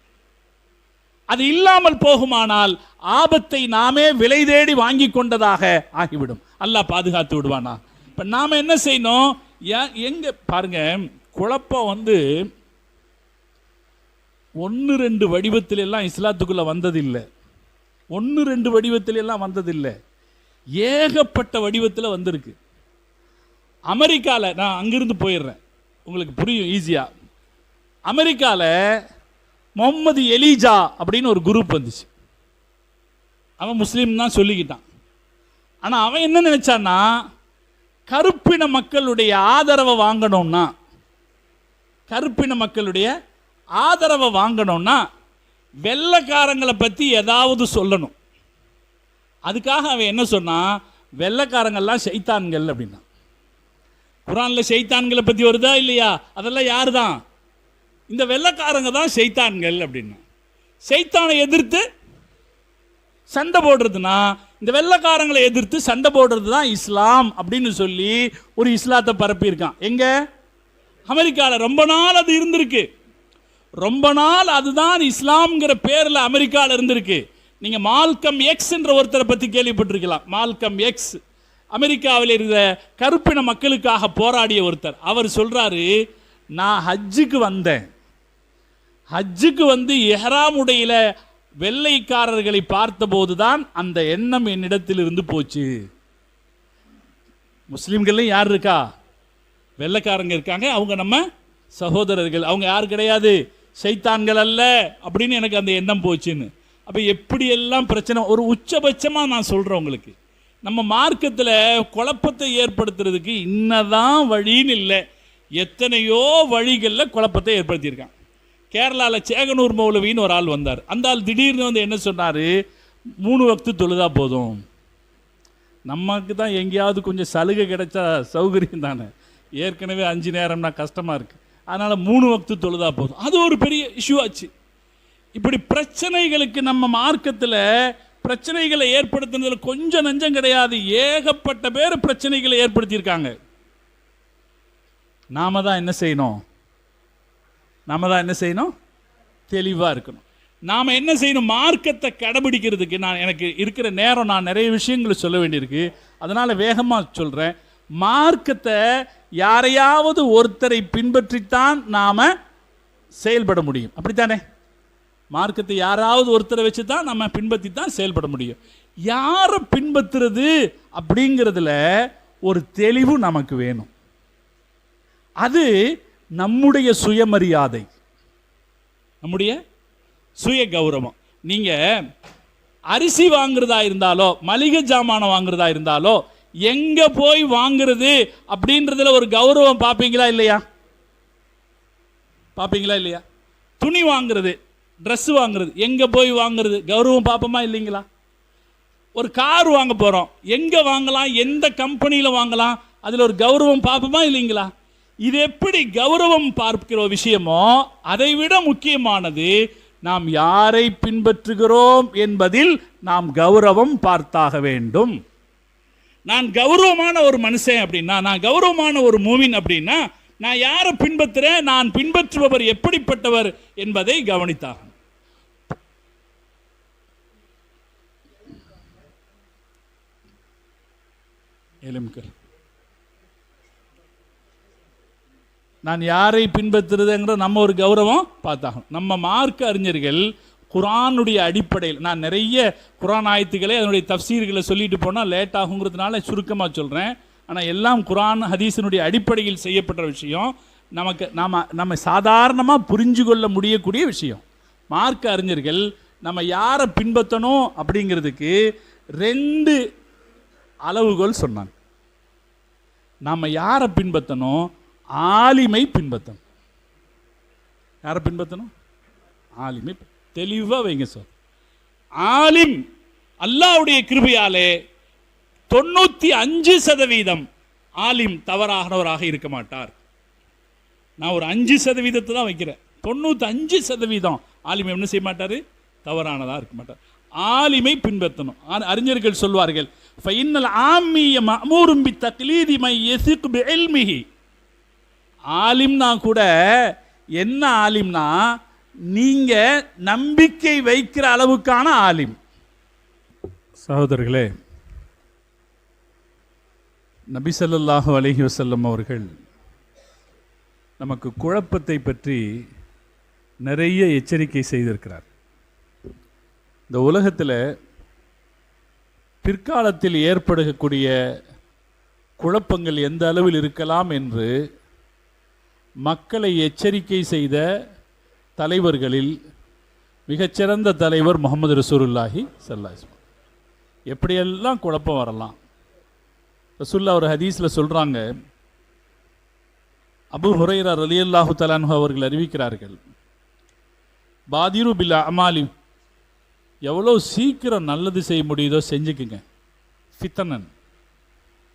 அது இல்லாமல் போகுமானால் ஆபத்தை நாமே விலை தேடி வாங்கி கொண்டதாக ஆகிவிடும். அல்லாஹ் பாதுகாத்து விடுவானா. இப்ப நாம என்ன செய்யணும், எங்க பாருங்க, குழப்பம் வந்து 1-2 வடிவத்தில் எல்லாம் இஸ்லாத்துக்குள்ள வந்ததில்லை, 1-2 வடிவத்தில் எல்லாம் வந்ததில்லை, ஏகப்பட்ட வடிவத்தில் வந்திருக்கு. அமெரிக்காவில், நான் அங்கிருந்து போயிடுறேன் உங்களுக்கு புரியும் ஈஸியா. அமெரிக்காவில் முகமது எலிஜா அப்படின்னு ஒரு குரூப் வந்துச்சு. அவன் முஸ்லீம் தான் சொல்லிக்கிட்டான். ஆனால் அவன் என்ன நினைச்சான்னா, கருப்பின மக்களுடைய ஆதரவை வாங்கணும்னா, கருப்பின மக்களுடைய ஆதரவை வாங்கணும்னா வெள்ளைக்காரங்களை பற்றி ஏதாவது சொல்லணும். அதுக்காக அவன் என்ன சொன்னான், வெள்ளைக்காரங்கள்லாம் ஷைத்தான்கள் அப்படின்னா. குர்ஆன்ல ஷைத்தான்களை பற்றி வருதா இல்லையா, அதெல்லாம் யாரு தான், இந்த வெள்ளைக்காரங்க தான் ஷைத்தான்கள் அப்படின்னா. ஷைத்தானை எதிர்த்து சண்டை போடுறதுனா, இந்த வெள்ளைக்காரங்களை எதிர்த்து சண்டை போடுறது தான் இஸ்லாம் அப்படின்னு சொல்லி ஒரு இஸ்லாத்தை பரப்பி இருக்கான். எங்க, அமெரிக்காவில் ரொம்ப நாள் அது இருந்திருக்கு. ரொம்ப நாள் அதுதான் இஸ்லாம்ங்கிற பேரில் அமெரிக்காவில் இருந்திருக்கு. நீங்க மால்கம் எக்ஸ் என்ற ஒருத்தரை பற்றி கேள்விப்பட்டிருக்கலாம். மால்கம் எக்ஸ் அமெரிக்காவில் இருக்கிற கருப்பின மக்களுக்காக போராடிய ஒருத்தர். அவர் சொல்றாரு, நான் ஹஜ்ஜுக்கு வந்தேன், ஹஜ்ஜுக்கு வந்து இஹ்ராம் உடையில வெள்ளைக்காரர்களை பார்த்தபோதுதான் அந்த எண்ணம் என்னிடத்தில் இருந்து போச்சு. முஸ்லிம்கள்லையும் யார் இருக்கா, வெள்ளைக்காரங்க இருக்காங்க, அவங்க நம்ம சகோதரர்கள், அவங்க யார் கிடையாது, ஷைத்தான்கள் அல்ல அப்படின்னு எனக்கு அந்த எண்ணம் போச்சுன்னு. அப்போ எப்படியெல்லாம் பிரச்சனை. ஒரு உச்சபட்சமாக நான் சொல்கிறேன் உங்களுக்கு, நம்ம மார்க்கத்தில் குழப்பத்தை ஏற்படுத்துறதுக்கு இன்னதான் வழின்னு இல்லை. எத்தனையோ வழிகளில் குழப்பத்தை ஏற்படுத்தியிருக்கான். கேரளாவில் சேகனூர் மௌலவின்னு ஒரு ஆள் வந்தார். அந்த ஆள் திடீர்னு வந்து என்ன சொன்னார், 3 வக்து தொழுதா போதும். நமக்கு தான் எங்கேயாவது கொஞ்சம் சலுகை கிடைச்சா சௌகரியம் தானே, ஏற்கனவே 5 நேரம்னா கஷ்டமாக இருக்குது, அதனால் 3 வக்து தொழுதா போதும். அது ஒரு பெரிய இஷ்யூ ஆச்சு. இப்படி பிரச்சனைகளுக்கு நம்ம மார்க்கத்தில் பிரச்சனைகளை ஏற்படுத்தினதில் கொஞ்சம் நஞ்சம் கிடையாது, ஏகப்பட்ட பேர் பிரச்சனைகளை ஏற்படுத்தியிருக்காங்க. நாம தான் என்ன செய்யணும், தெளிவாக இருக்கணும். நாம் என்ன செய்யணும், மார்க்கத்தை கடைபிடிக்கிறதுக்கு எனக்கு இருக்கிற நேரம், நான் நிறைய விஷயங்களை சொல்ல வேண்டியிருக்கு, அதனால் வேகமாக சொல்கிறேன். மார்க்கத்தை யாரையாவது ஒருத்தரை பின்பற்றித்தான் நாம் செயல்பட முடியும், அப்படித்தானே? மார்க்கத்தை யாராவது ஒருத்தரை வச்சு தான் நம்ம பின்பற்றி தான் செயல்பட முடியும். யாரை பின்பற்றுறது அப்படிங்கிறதுல ஒரு தெளிவு நமக்கு வேணும். அது நம்முடைய சுயமரியாதை, நம்முடைய சுய கௌரவம். நீங்கள் அரிசி வாங்குறதா இருந்தாலோ மளிகை ஜாமானம் வாங்குறதா இருந்தாலோ எங்கே போய் வாங்குறது அப்படின்றதுல ஒரு கௌரவம் பார்ப்பீங்களா இல்லையா? துணி வாங்குறது, ட்ரெஸ் வாங்குறது, எங்கே போய் வாங்குறது, கௌரவம் பார்ப்போமா இல்லைங்களா? ஒரு கார் வாங்க போகிறோம், எங்கே வாங்கலாம், எந்த கம்பெனியில் வாங்கலாம், அதில் ஒரு கௌரவம் பார்ப்போமா இல்லைங்களா? இது எப்படி கௌரவம் பார்க்கிற விஷயமோ அதை விட முக்கியமானது நாம் யாரை பின்பற்றுகிறோம் என்பதில் நாம் கௌரவம் பார்த்தாக வேண்டும். நான் கௌரவமான ஒரு மனுஷன் அப்படின்னா, நான் கௌரவமான ஒரு மூமின் அப்படின்னா, நான் யாரை பின்பற்றுறேன், நான் பின்பற்றுபவர் எப்படிப்பட்டவர் என்பதை கவனித்தாக. நான் யாரை பின்பற்றுறதுங்கிற நம்ம ஒரு கௌரவம் பார்த்தாகணும். நம்ம மார்க்க அறிஞர்கள் குரானுடைய அடிப்படையில், நான் நிறைய குரான் ஆயத்துக்களை அதனுடைய தஃப்சீர்களை சொல்லிட்டு போனால் லேட் ஆகுங்கிறதுனால சுருக்கமாக சொல்கிறேன். ஆனால் எல்லாம் குரான் ஹதீஸினுடைய அடிப்படையில் செய்யப்பட்ட விஷயம், நம்ம சாதாரணமாக புரிஞ்சு கொள்ள முடியக்கூடிய விஷயம். மார்க்க அறிஞர்கள் நம்ம யாரை பின்பற்றணும் அப்படிங்கிறதுக்கு 2 அளவுகோல் சொன்னாங்க. நம்ம யாரை பின்பற்றணும், ஆலிமை பின்பற்றணும். யாரை பின்பற்றணும், ஆலிமை. தெளிவாக வைங்க சார். ஆலிம் அல்லாஹ்வுடைய கிருபையாலே 95% ஆலிம் தவறானவராக இருக்க மாட்டார். நான் ஒரு 5% தான் வைக்கிறேன். 95% ஆலிம் என்ன செய்ய மாட்டார், தவறானதாக இருக்க மாட்டார். ஆலிமை பின்பற்றணும். அறிஞர்கள் சொல்வார்கள், ஃபைன்னல் ஆமிய மஅமூரும் பித்தக்லீதி மை யஸிக் பிஇல்மிஹி. ஆலிம்னா கூட என்ன ஆலிம்னா, நீங்க நம்பிக்கை வைக்கிற அளவுக்கான ஆலிம். சகோதரர்களே, நபி ஸல்லல்லாஹு அலைஹி வஸல்லம் அவர்கள் நமக்கு குழப்பத்தை பற்றி நிறைய எச்சரிக்கை செய்திருக்கிறார். இந்த உலகத்தில் பிற்காலத்தில் ஏற்படக்கூடிய குழப்பங்கள் எந்த அளவில் இருக்கலாம் என்று மக்களை எச்சரிக்கை செய்த தலைவர்களில் மிகச்சிறந்த தலைவர் முஹம்மது ரசூலுல்லாஹி ஸல்லல்லாஹு அலைஹி வஸல்லம். எப்படியெல்லாம் குழப்பம் வரலாம். ரசூலுல்லாஹ் ஒரு ஹதீஸில் சொல்கிறாங்க, அபூ ஹுரைரா ரலியல்லாஹு தஆலா அன்ஹு அவர்கள் அறிவிக்கிறார்கள், பாதிரு பில் அமாலி, எவ்வளோ சீக்கிரம் நல்லது செய்ய முடியுதோ செஞ்சுக்குங்க. ஃபித்தனன்,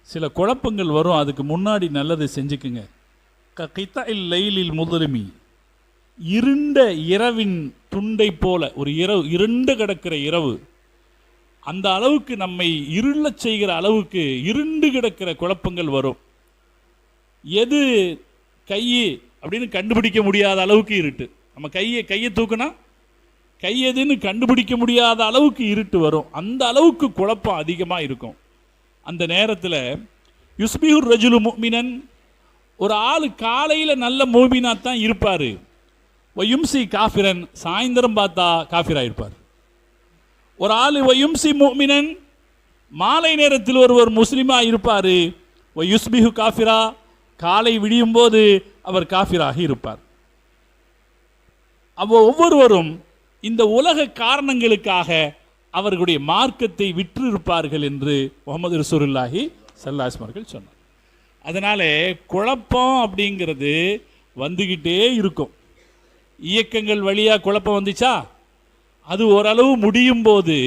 சில குழப்பங்கள் வரும், அதுக்கு முன்னாடி நல்லது செஞ்சுக்குங்க. ககித்தஇல் லைலில் முظلمி, இருண்ட இரவின் துண்டை போல, ஒரு இரவு இருண்டு கிடக்கிற இரவு, அந்த அளவுக்கு நம்மை இருளச் செய்கிற அளவுக்கு இருண்டு கிடக்கிற குழப்பங்கள் வரும். எது கை அப்படின்னு கண்டுபிடிக்க முடியாத அளவுக்கு இருட்டு. நம்ம கையை தூக்குனா கை எதுன்னு கண்டுபிடிக்க முடியாத அளவுக்கு இருட்டு வரும். அந்த அளவுக்கு குழப்பம் அதிகமாக இருக்கும். அந்த நேரத்தில் யுஸ்பிஹுர் ரஜுலு முஃமினன், ஒரு ஆள் காலையில் நல்ல மூமினா தான் இருப்பார். வயும்சி காஃபிரன், சாயந்தரம் பார்த்தா காஃபிராக இருப்பார். ஒரு ஆள் வயும்சி முஃமினன், மாலை நேரத்தில் ஒருவர் முஸ்லிமாக இருப்பார். வயுஸ்பிஹு காஃபிரா, காலை விடியும் போது அவர் காஃபிராக இருப்பார். ஒவ்வொருவரும் இந்த உலக காரணங்களுக்காக அவர்களுடைய மார்க்கத்தை விற்று இருப்பார்கள் என்று முஹம்மது ரசூலுல்லாஹி ஸல்லல்லாஹு அலைஹி வஸல்லம் சொன்னார். அதனால குழப்பம் அப்படிங்கிறது வந்துக்கிட்டே இருக்கும். இயக்கங்கள் வழியாக குழப்பம் வந்துச்சா, அது ஓரளவு முடியும் போது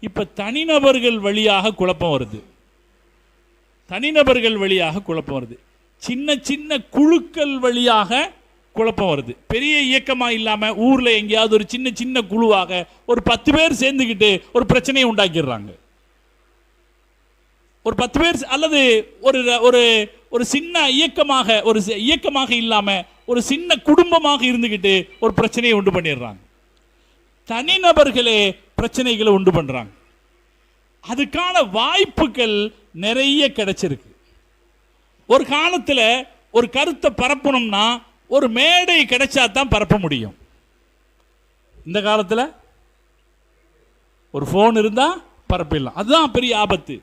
இப்போ தனிநபர்கள் வழியாக குழப்பம் வருது. தனிநபர்கள் வழியாக குழப்பம் வருது. சின்ன சின்ன குழுக்கள் வழியாக குழப்பம் வருது. பெரிய இயக்கமாக இல்லாமல் ஊரில் எங்கேயாவது ஒரு சின்ன சின்ன குழுவாக ஒரு 10 பேர் சேர்ந்துக்கிட்டு ஒரு பிரச்சனையை உண்டாக்கிடுறாங்க. ஒரு 10 பேர் அல்லது ஒரு ஒரு ஒரு சின்ன இயக்கமாக, ஒரு இயக்கமாக இல்லாமல் ஒரு சின்ன குடும்பமாக இருந்துக்கிட்டு ஒரு பிரச்சனையை உண்டு பண்ணிடுறாங்க. தனிநபர்களே பிரச்சனைகளை உண்டு பண்ணுறாங்க. அதுக்கான வாய்ப்புகள் நிறைய கிடைச்சிருக்கு. ஒரு காலத்தில் ஒரு கருத்தை பரப்பணும்னா ஒரு மேடை கிடைச்சா தான் பரப்ப முடியும். இந்த காலத்தில் ஒரு ஃபோன் இருந்தால் பரப்பிடலாம். அதுதான் பெரிய ஆபத்து.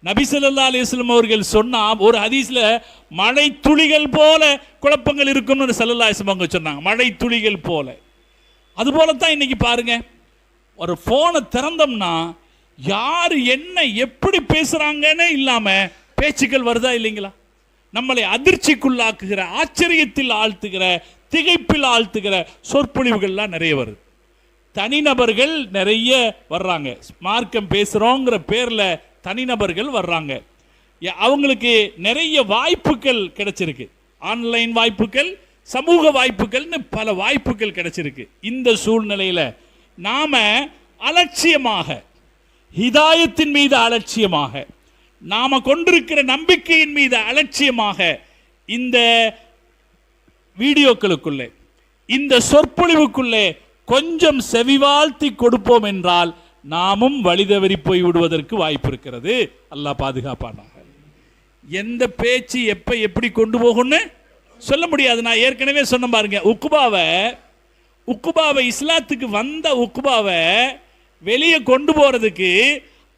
நபி ஸல்லல்லாஹு அலைஹி வஸல்லம் அவர்கள் சொன்ன ஒரு ஹதீஸ்ல மழை துளிகள் போல குழப்பங்கள் இருக்கும்னு ஸல்லல்லாஹு அலைஹி வஸல்லம் அவங்க சொன்னாங்க. மழை துளிகள் போல. அதுபோல தான் இன்னைக்கு பாருங்க, ஒரு ஃபோனை திறந்தோம்னா யார் என்ன எப்படி பேசுறாங்கன்னு இல்லாம பேச்சுக்கள் வருதா இல்லைங்களா? நம்மளை அதிர்ச்சிக்குள்ளாக்குகிற, ஆச்சரியத்தில் ஆழ்த்துகிற, திகைப்பில் ஆழ்த்துகிற சொற்பொழிவுகள்லாம் நிறைய வருது. தனிநபர்கள் நிறைய வர்றாங்க. மார்க்கம் பேசுறோங்கிற பேர்ல தனிநபர்கள் வர்றாங்க. அவங்களுக்கு நிறைய வாய்ப்புகள் கிடைச்சிருக்கு. ஆன்லைன் வாய்ப்புகள், சமூக வாய்ப்புகள்னு பல வாய்ப்புகள் கிடைச்சிருக்கு. இந்த சூழ்நிலையில் நாம அலட்சியமாக, ஹிதாயத்தின் மீது அலட்சியமாக, நாம கொண்டிருக்கிற நம்பிக்கையின் மீது அலட்சியமாக இந்த வீடியோக்களுக்குள்ளே, இந்த சொற்பொழிவுக்குள்ளே கொஞ்சம் செவிவாழ்த்தி கொடுப்போம் என்றால் நாமும் வழிதவறி போய் விடுவதற்கு வாய்ப்பு இருக்கிறது. அல்லாஹ் பாதுகாப்பானாக. எந்த பேச்சு எப்ப எப்படி கொண்டு போகும்னு சொல்ல முடியாது. நான் ஏற்கனவே சொன்ன பாருங்க, உக்குபாவை இஸ்லாத்துக்கு வந்த உக்குபாவை வெளியே கொண்டு போறதுக்கு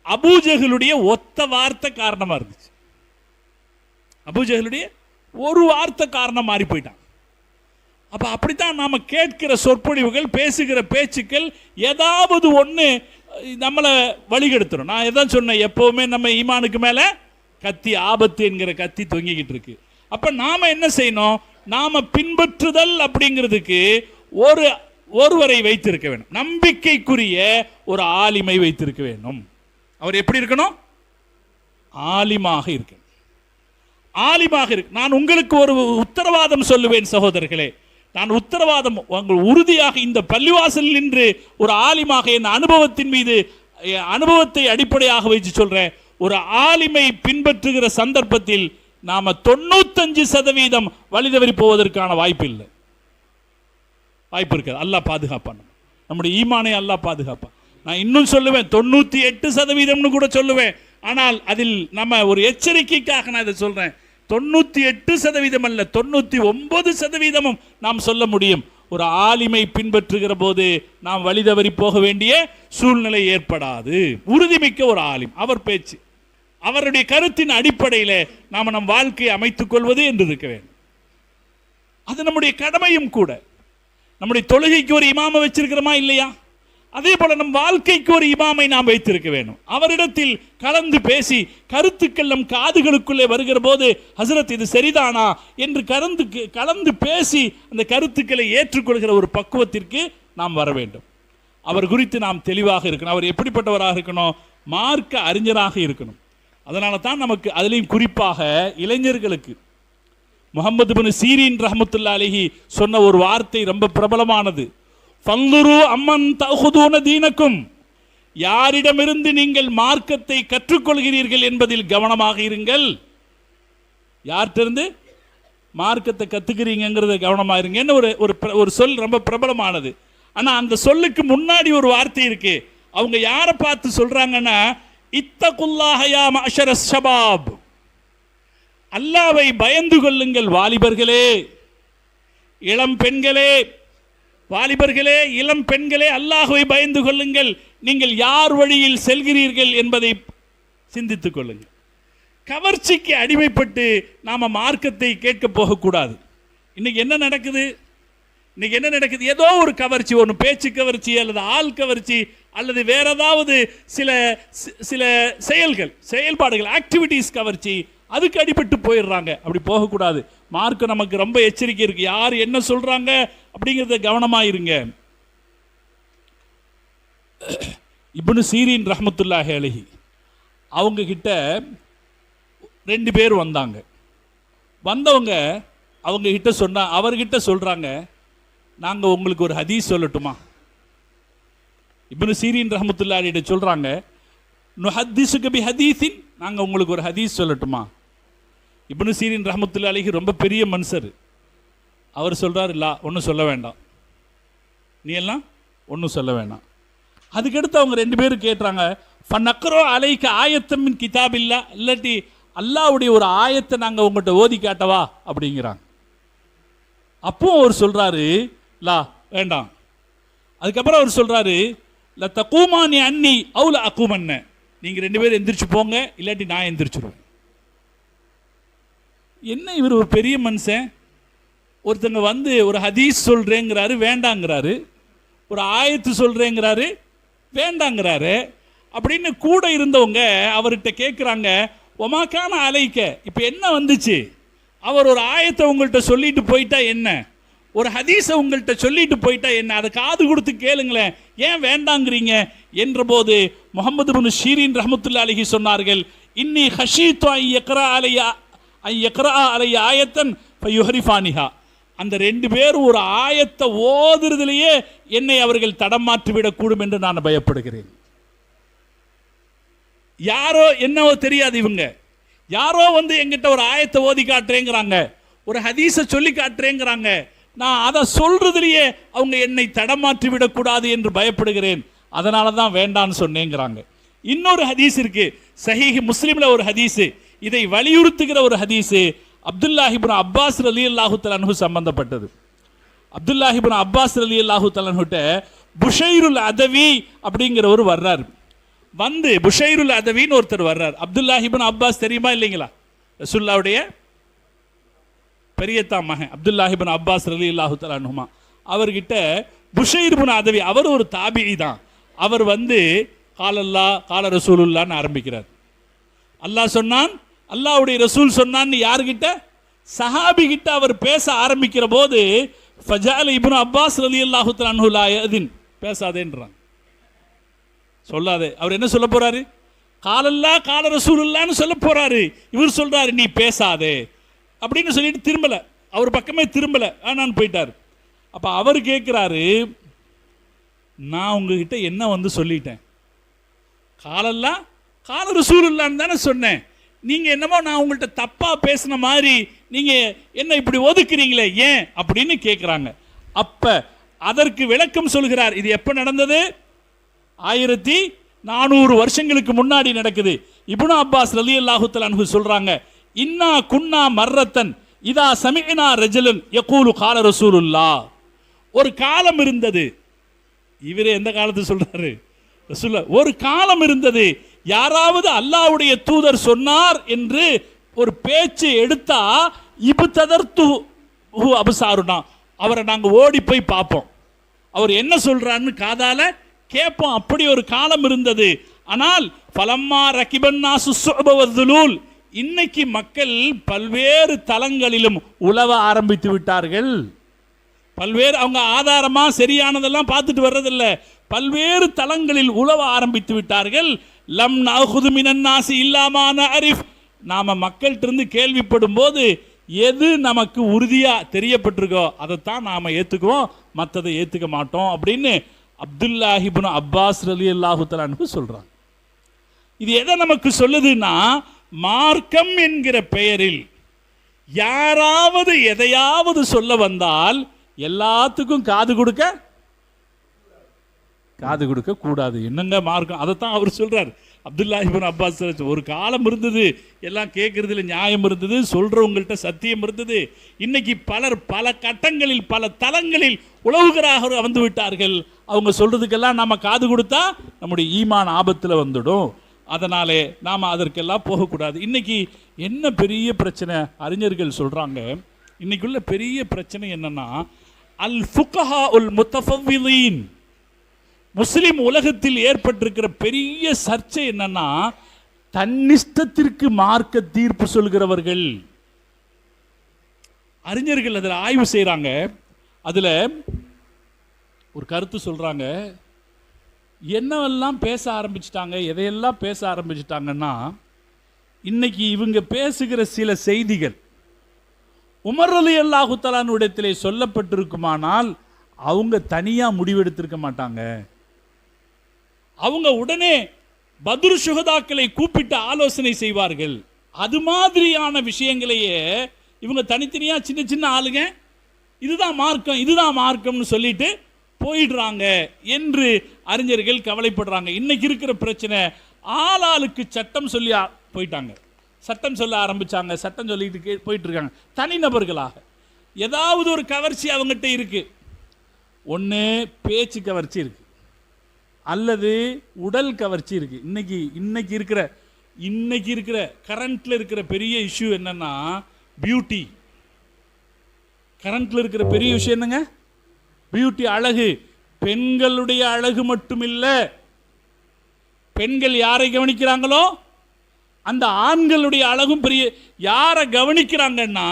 அபூஜஹலுடைய ஒத்த வார்த்தை காரணமா இருந்துச்சு. அபூஜஹலுடைய ஒரு வார்த்தை காரணம் மாறி போயிட்டான். அப்ப அப்படித்தான் நாம கேட்கிற சொற்பொழிவுகள், பேசுகிற பேச்சுக்கள் ஏதாவது ஒன்று நம்மளை வழிகெடுத்துரும். நான் எதான் சொன்னேன், எப்பவுமே நம்ம ஈமானுக்கு மேல கத்தி, ஆபத்து என்கிற கத்தி தொங்கிக்கிட்டு இருக்கு. அப்ப நாம என்ன செய்யணும், நாம பின்பற்றுதல் அப்படிங்கிறதுக்கு ஒருவரை வைத்திருக்க வேண்டும். நம்பிக்கைக்குரிய ஒரு ஆலிமை வைத்திருக்க வேண்டும். அவர் எப்படி இருக்கணும்? ஆலிமாக இருக்கணும். ஆலிமாக இருக்கு. நான் உங்களுக்கு ஒரு உத்தரவாதம் சொல்லுவேன் சகோதரர்களே, நான் உத்தரவாதம் உங்கள் உறுதியாக இந்த பள்ளிவாசலில் நின்று ஒரு ஆலிமாக என் அனுபவத்தின் மீது, அனுபவத்தை அடிப்படையாக வச்சு சொல்றேன், ஒரு ஆலிமை பின்பற்றுகிற சந்தர்ப்பத்தில் நாம 95% வழிதவறி போவதற்கான வாய்ப்பு இல்லை. வாய்ப்பு இருக்காது. அல்லாஹ் பாதுகாப்பான். நம்முடைய ஈமானை அல்லாஹ் பாதுகாப்பான். நான் இன்னும் சொல்லுவேன் 98% கூட சொல்லுவேன். ஆனால் அதில் நம்ம ஒரு எச்சரிக்கைக்காக நான் இதை சொல்றேன். 98% அல்ல, 99% நாம் சொல்ல முடியும். ஒரு ஆலிமை பின்பற்றுகிற போது நாம் வழிதவறி போக வேண்டிய சூழ்நிலை ஏற்படாது. உறுதிமிக்க ஒரு ஆலிம், அவர் பேச்சு, அவருடைய கருத்தின் அடிப்படையில் நாம் நம் வாழ்க்கையை அமைத்துக் கொள்வது என்று இருக்க வேண்டும். அது நம்முடைய கடமையும் கூட. நம்முடைய தொழுகைக்கு ஒரு இமாமை வச்சிருக்கிறோமா இல்லையா? அதே போல நம் வாழ்க்கைக்கு ஒரு இமாமை நாம் வைத்திருக்க வேண்டும். அவரிடத்தில் கலந்து பேசி கருத்துக்கள் நம் காதுகளுக்குள்ளே வருகிற போது, ஹசரத் இது சரிதானா என்று கலந்து பேசி அந்த கருத்துக்களை ஏற்றுக்கொள்கிற ஒரு பக்குவத்திற்கு நாம் வர வேண்டும். அவர் குறித்து நாம் தெளிவாக இருக்கணும். அவர் எப்படிப்பட்டவராக இருக்கணும்? மார்க்க அறிஞராக இருக்கணும். அதனால தான் நமக்கு அதிலையும் குறிப்பாக இளைஞர்களுக்கு முஹம்மது பின் சீரின் ரஹ்மத்துல்லாஹி அலைஹி சொன்ன ஒரு வார்த்தை ரொம்ப பிரபலமானது. ஃபன்துரு அம்மன் தஅஹுதுன தீனக்கும், யாரிடமிருந்து நீங்கள் மார்க்கத்தை கற்றுக்கொள்கிறீர்கள் என்பதில் கவனமாக இருங்கள். யார்கிட்ட மார்க்கத்தை கத்துக்கிறீங்கிறத கவனமாக இருங்கன்னு ஒரு சொல் ரொம்ப பிரபலமானது. ஆனால் அந்த சொல்லுக்கு முன்னாடி ஒரு வார்த்தை இருக்கு. அவங்க யாரை பார்த்து சொல்றாங்கன்னா, இத்தகுல்லாஹ யா மஅஷரஸ் ஷபாப், அல்லாஹ்வை பயந்து கொள்ளுங்கள் வாலிபர்களே, இளம் பெண்களே, வாலிபர்களே, இளம் பெண்களே, அல்லாஹ்வை பயந்து கொள்ளுங்கள். நீங்கள் யார் வழியில் செல்கிறீர்கள் என்பதை சிந்தித்துக் கொள்ளுங்கள். கவர்ச்சிக்கு அடிமைப்பட்டு நாம மார்க்கத்தை கேட்க போகக்கூடாது. இன்னைக்கு என்ன நடக்குது? ஏதோ ஒரு கவர்ச்சி, ஒன்று பேச்சு கவர்ச்சி அல்லது ஆள் கவர்ச்சி அல்லது வேற ஏதாவது சில செயல்பாடுகள், ஆக்டிவிட்டீஸ் கவர்ச்சி, அதுக்கு அடிபட்டு போயிடுறாங்க. அப்படி போகக்கூடாது. மார்க்கு நமக்கு ரொம்ப எச்சரிக்கை இருக்கு. யார் என்ன சொல்றாங்க அப்படிங்கிறத கவனமாயிருங்க. இப்னு சீரின் ரஹ்மத்துல்லாஹி அலைஹி அவங்க கிட்ட 2 பேர் வந்தாங்க. வந்தவங்க அவங்க கிட்ட அவர்கிட்ட சொல்றாங்க, நாங்க உங்களுக்கு ஒரு ஹதீஸ் சொல்லட்டுமா? இப்னு சீரின் ரஹ்மத்துல்லாஹி அலைஹி சொல்றாங்க, நுஹத்திஸுக பி ஹதீஸின், நாங்க உங்களுக்கு ஒரு ஹதீஸ் சொல்லட்டுமா? இப்னு சீரின் ரஹ்மத்துல்லாஹி அலைஹி ரொம்ப பெரிய மனுஷர். அவர் சொல்றாரு, இல்ல ஒன்றும் சொல்ல வேண்டாம், நீ எல்லாம் ஒன்றும் சொல்ல வேண்டாம். அதுக்கடுத்து அவங்க 2 பேரும் கேட்டாங்க, ஃபனக்ரோ அலைக்க ஆயத்தமின் கிதாப் இல்லா, இல்லாட்டி அல்லாவுடைய ஒரு ஆயத்தை நாங்கள் உங்கள்கிட்ட ஓதி காட்டவா அப்படிங்கிறாங்க. அப்போ அவர் சொல்றாரு, லா வேண்டாம். அதுக்கப்புறம் அவர் சொல்றாரு, ல தக்கூமானி அன்னி அவுல அக்கூமன்ன, நீங்க 2 பேரும் எந்திரிச்சு போங்க, இல்லாட்டி நான் எந்திரிச்சிருவேன். என்ன இவர் ஒரு பெரிய மனுஷன், ஒருத்தங்க வந்து ஒரு ஹதீஸ் சொல்றேங்கிறாரு, வேண்டாங்கிறாரு, ஒரு ஆயத்து சொல்றேங்கிறாரு, வேண்டாங்கிறாரு. அப்படின்னு கூட இருந்தவங்க அவர்கிட்ட கேட்குறாங்க, ஒமாக்கான அலைக்க, இப்போ என்ன வந்துச்சு? அவர் ஒரு ஆயத்தை உங்கள்கிட்ட சொல்லிட்டு போயிட்டா என்ன, ஒரு ஹதீஸை உங்கள்கிட்ட சொல்லிட்டு போயிட்டா என்ன, அதை காது கொடுத்து கேளுங்களேன், ஏன் வேண்டாங்கிறீங்க என்ற போது முஹம்மது இப்னு ஷீரின் ரஹ்மத்துல்லாஹி அலைஹி சொன்னார்கள், இன்னி ஹஷீத்து ஐ யக்ரா அலைய ஆயத்தன் ஃபயுஹரிஃபானிஹா. அந்த 2 பேரும் ஒரு ஆயத்தை ஓதுறதுலேயே என்னை அவர்கள் தடம் மாற்றிவிடக்கூடும் என்று நான் பயப்படுகிறேன். யாரோ என்னவோ தெரியாது, இவங்க யாரோ வந்து எங்கிட்ட ஒரு ஆயத்தை ஓதி காட்டுறேங்கிறாங்க, ஒரு ஹதீஸை சொல்லி காட்டுறேங்கிறாங்க, நான் அதை சொல்றதுலேயே அவங்க என்னை தடமாற்றி விடக்கூடாது என்று பயப்படுகிறேன், அதனால தான் வேண்டான்னு சொன்னேங்கிறாங்க. இன்னொரு ஹதீஸ் இருக்கு, சஹீஹ் முஸ்லிம்ல ஒரு ஹதீஸ், இதை வலியுறுத்துகிற ஒரு ஹதீஸ், அப்துல்லாஹ் இப்னு அப்பாஸ் ரலியல்லாஹு தஆலா அன்ஹு சம்பந்தப்பட்டது. அப்துல்லாஹ் இப்னு அப்பாஸ் ரலியல்லாஹு தஆலா அன்ஹுட்ட புஷைருல் அதவி அப்படிங்கிறவர் வர்றார். வந்து புஷைருல் அதவின்னு ஒருத்தர் வர்றார். அப்துல்லாஹ் இப்னு அப்பாஸ் தெரியுமா இல்லைங்களா? ரசூலுல்லாஹ்வுடைய பெரியத்தா மகன் அப்துல்லாஹ் இப்னு அப்பாஸ் ரலியல்லாஹு தஆலா அன்ஹுமா. அவர்கிட்ட புஷைர் இப்னு அதவி, அவர் ஒரு தாபிஈ தான். அவர் வந்து காலல்லாஹ் கால ரசூலுல்லாஹ்னு ஆரம்பிக்கிறார். அல்லாஹ் சொன்னான், அல்லாஹ்வுடைய ரசூல் சொன்னான்னு யார்கிட்ட? சஹாபி கிட்ட அவர் பேச ஆரம்பிக்கிற போது ஃபஜால இப்னு அப்பாஸ் ரலியல்லாஹு தஆலா அன்ஹு லா யஅதின், பேசாதேன்றான், சொல்லாதே. அவர் என்ன சொல்ல போறாரு? காலல்லாஹ் கால ரசூலுல்லாஹ்னு சொல்ல போறாரு. இவர் சொல்றாரு, நீ பேசாதே அப்படின்னு சொல்லிட்டு திரும்பல, அவர் பக்கமே திரும்பல, ஆனான்னு போயிட்டார். அப்ப அவர் கேட்கிறாரு, நான் உங்ககிட்ட என்ன வந்து சொல்லிட்டேன்? காலல்லாஹ் கால ரசூலுல்லாஹ்னு தானே சொன்னேன். நீங்க என்னமோ நான் உங்கள்கிட்ட தப்பா பேசின மாதிரி நீங்க என்ன இப்படி ஒதுக்குறீங்களே, ஏன் அப்படின்னு கேட்கிறாங்க. அப்ப அதற்கு விளக்கம் சொல்கிறார். இது எப்ப நடந்தது? 1400 வருஷங்களுக்கு முன்னாடி நடக்குது. இப்னு அப்பாஸ் ரலியல்லாஹு தஆலா அன்ஹு சொல்றாங்க, இன்னா குன்னா மர்ரத்தன் இதா சமிஅனா ரஜுலன் யகூலு கால ரசூலுல்லாஹ். ஒரு காலம் இருந்தது. இவரே எந்த காலத்தை சொல்றாரு? ரசூலுல்லாஹ். ஒரு காலம் இருந்தது, யாராவது அல்லாஹ்வுடைய தூதர் சொன்னார் என்று ஒரு பேச்சு எடுத்தா இப்ததர்து அப்சாருனா, அவரை நாங்க ஓடி போய் பார்ப்போம், அவர் என்ன சொல்றான்னு காதால கேட்போம். அப்படி ஒரு காலம் இருந்தது. ஆனால் ஃபலம்மா ரகிபன்னாசு ஸுஅப வஸ்ஸுலூல், இன்னைக்கு மக்கள் பல்வேறு தலங்களிலும் உலவ ஆரம்பித்து விட்டார்கள். பல்வேறு அவங்க ஆதாரமா சரியானதெல்லாம் பார்த்துட்டு வர்றதில்லை, பல்வேறு தலங்களில் உலவ ஆரம்பித்து விட்டார்கள். லம் நஅஹுது மினன் நாஸி இல்லா மா நஅரிஃப், நாம மக்கள்கிட்ட இருந்து கேள்விப்படும் போது எது நமக்கு உறுதியா தெரியப்பட்டிருக்கோ அதைத்தான் நாம ஏத்துக்குவோம், மற்றதை ஏத்துக்க மாட்டோம் அப்படின்னு அப்துல்லாஹ் இப்னு அப்பாஸ் ரலியல்லாஹு தஆலா அன்ஹு சொல்றாங்க. இது எதை நமக்கு சொல்லுதுன்னா, மார்க்கம் என்கிற பெயரில் யாராவது எதையாவது சொல்ல வந்தால் எல்லாத்துக்கும் காது கொடுக்க கூடாது. என்னங்க மார்க்கம்? அதைத்தான் அவர் சொல்றார். அப்துல்லாஹ் இப்னு அப்பாஸ், ஒரு காலம் இருந்தது எல்லாம் கேட்கறதுல நியாயம் இருந்தது, சொல்றவங்கள்ட்ட சத்தியம் இருந்தது. இன்னைக்கு பலர் பல கட்டங்களில் பல தலங்களில் உலகுகராக வந்து விட்டார்கள். அவங்க சொல்றதுக்கெல்லாம் நாம காது கொடுத்தா நம்முடைய ஈமான் ஆபத்தில் வந்துடும். அதனாலே நாம் அதற்கெல்லாம் போகக்கூடாது. இன்னைக்கு என்ன பெரிய பிரச்சனை? அறிஞர்கள் சொல்றாங்க, இன்னைக்குள்ள பெரிய பிரச்சனை என்னன்னா, அல் ஃபுகஹா உல் முத்தஃபவ்விலீன், முஸ்லிம் உலகத்தில் ஏற்பட்டிருக்கிற பெரிய சர்ச்சை என்னன்னா, தன்னிஷ்டத்திற்கு மார்க்க தீர்ப்பு சொல்கிறவர்கள். அறிஞர்கள் அதில் ஆய்வு செய்கிறாங்க. அதில் ஒரு கருத்து சொல்கிறாங்க. என்னவெல்லாம் பேச ஆரம்பிச்சிட்டாங்க, எதையெல்லாம் பேச ஆரம்பிச்சிட்டாங்கன்னா, இன்னைக்கு இவங்க பேசுகிற சில செய்திகள் உமர் ரலியல்லாஹு தஆலா இடத்திலே சொல்லப்பட்டிருக்குமானால் அவங்க தனியாக முடிவெடுத்திருக்க மாட்டாங்க. அவங்க உடனே பத்ரு சுஹதாக்களை கூப்பிட்டு ஆலோசனை செய்வார்கள். அது மாதிரியான விஷயங்களையே இவங்க தனித்தனியாக சின்ன சின்ன ஆளுங்க இதுதான் மார்க்கம் இதுதான் மார்க்கம்னு சொல்லிட்டு போயிடுறாங்க என்று அறிஞர்கள் கவலைப்படுறாங்க. இன்னைக்கு இருக்கிற பிரச்சனை, ஆளாளுக்கு சட்டம் சொல்லி போயிட்டாங்க, சட்டம் சொல்ல ஆரம்பிச்சாங்க, சட்டம் சொல்லிட்டு போயிட்டு இருக்காங்க. தனிநபர்களாக ஏதாவது ஒரு கவர்ச்சி அவங்ககிட்ட இருக்கு. ஒன்று பேச்சு கவர்ச்சி இருக்கு, அல்லது உடல் கவர்ச்சி இருக்கு. இன்னைக்கு இருக்கிற கரண்ட்ல இருக்கிற பெரிய இஷ்யூ என்னன்னா பியூட்டி. கரண்ட்ல இருக்கிற பெரிய விஷயம் என்னங்க? பியூட்டி, அழகு. பெண்களுடைய அழகு மட்டுமில்ல, பெண்கள் யாரை கவனிக்கிறாங்களோ அந்த ஆண்களுடைய அழகும் பெரிய. யாரை கவனிக்கிறாங்கன்னா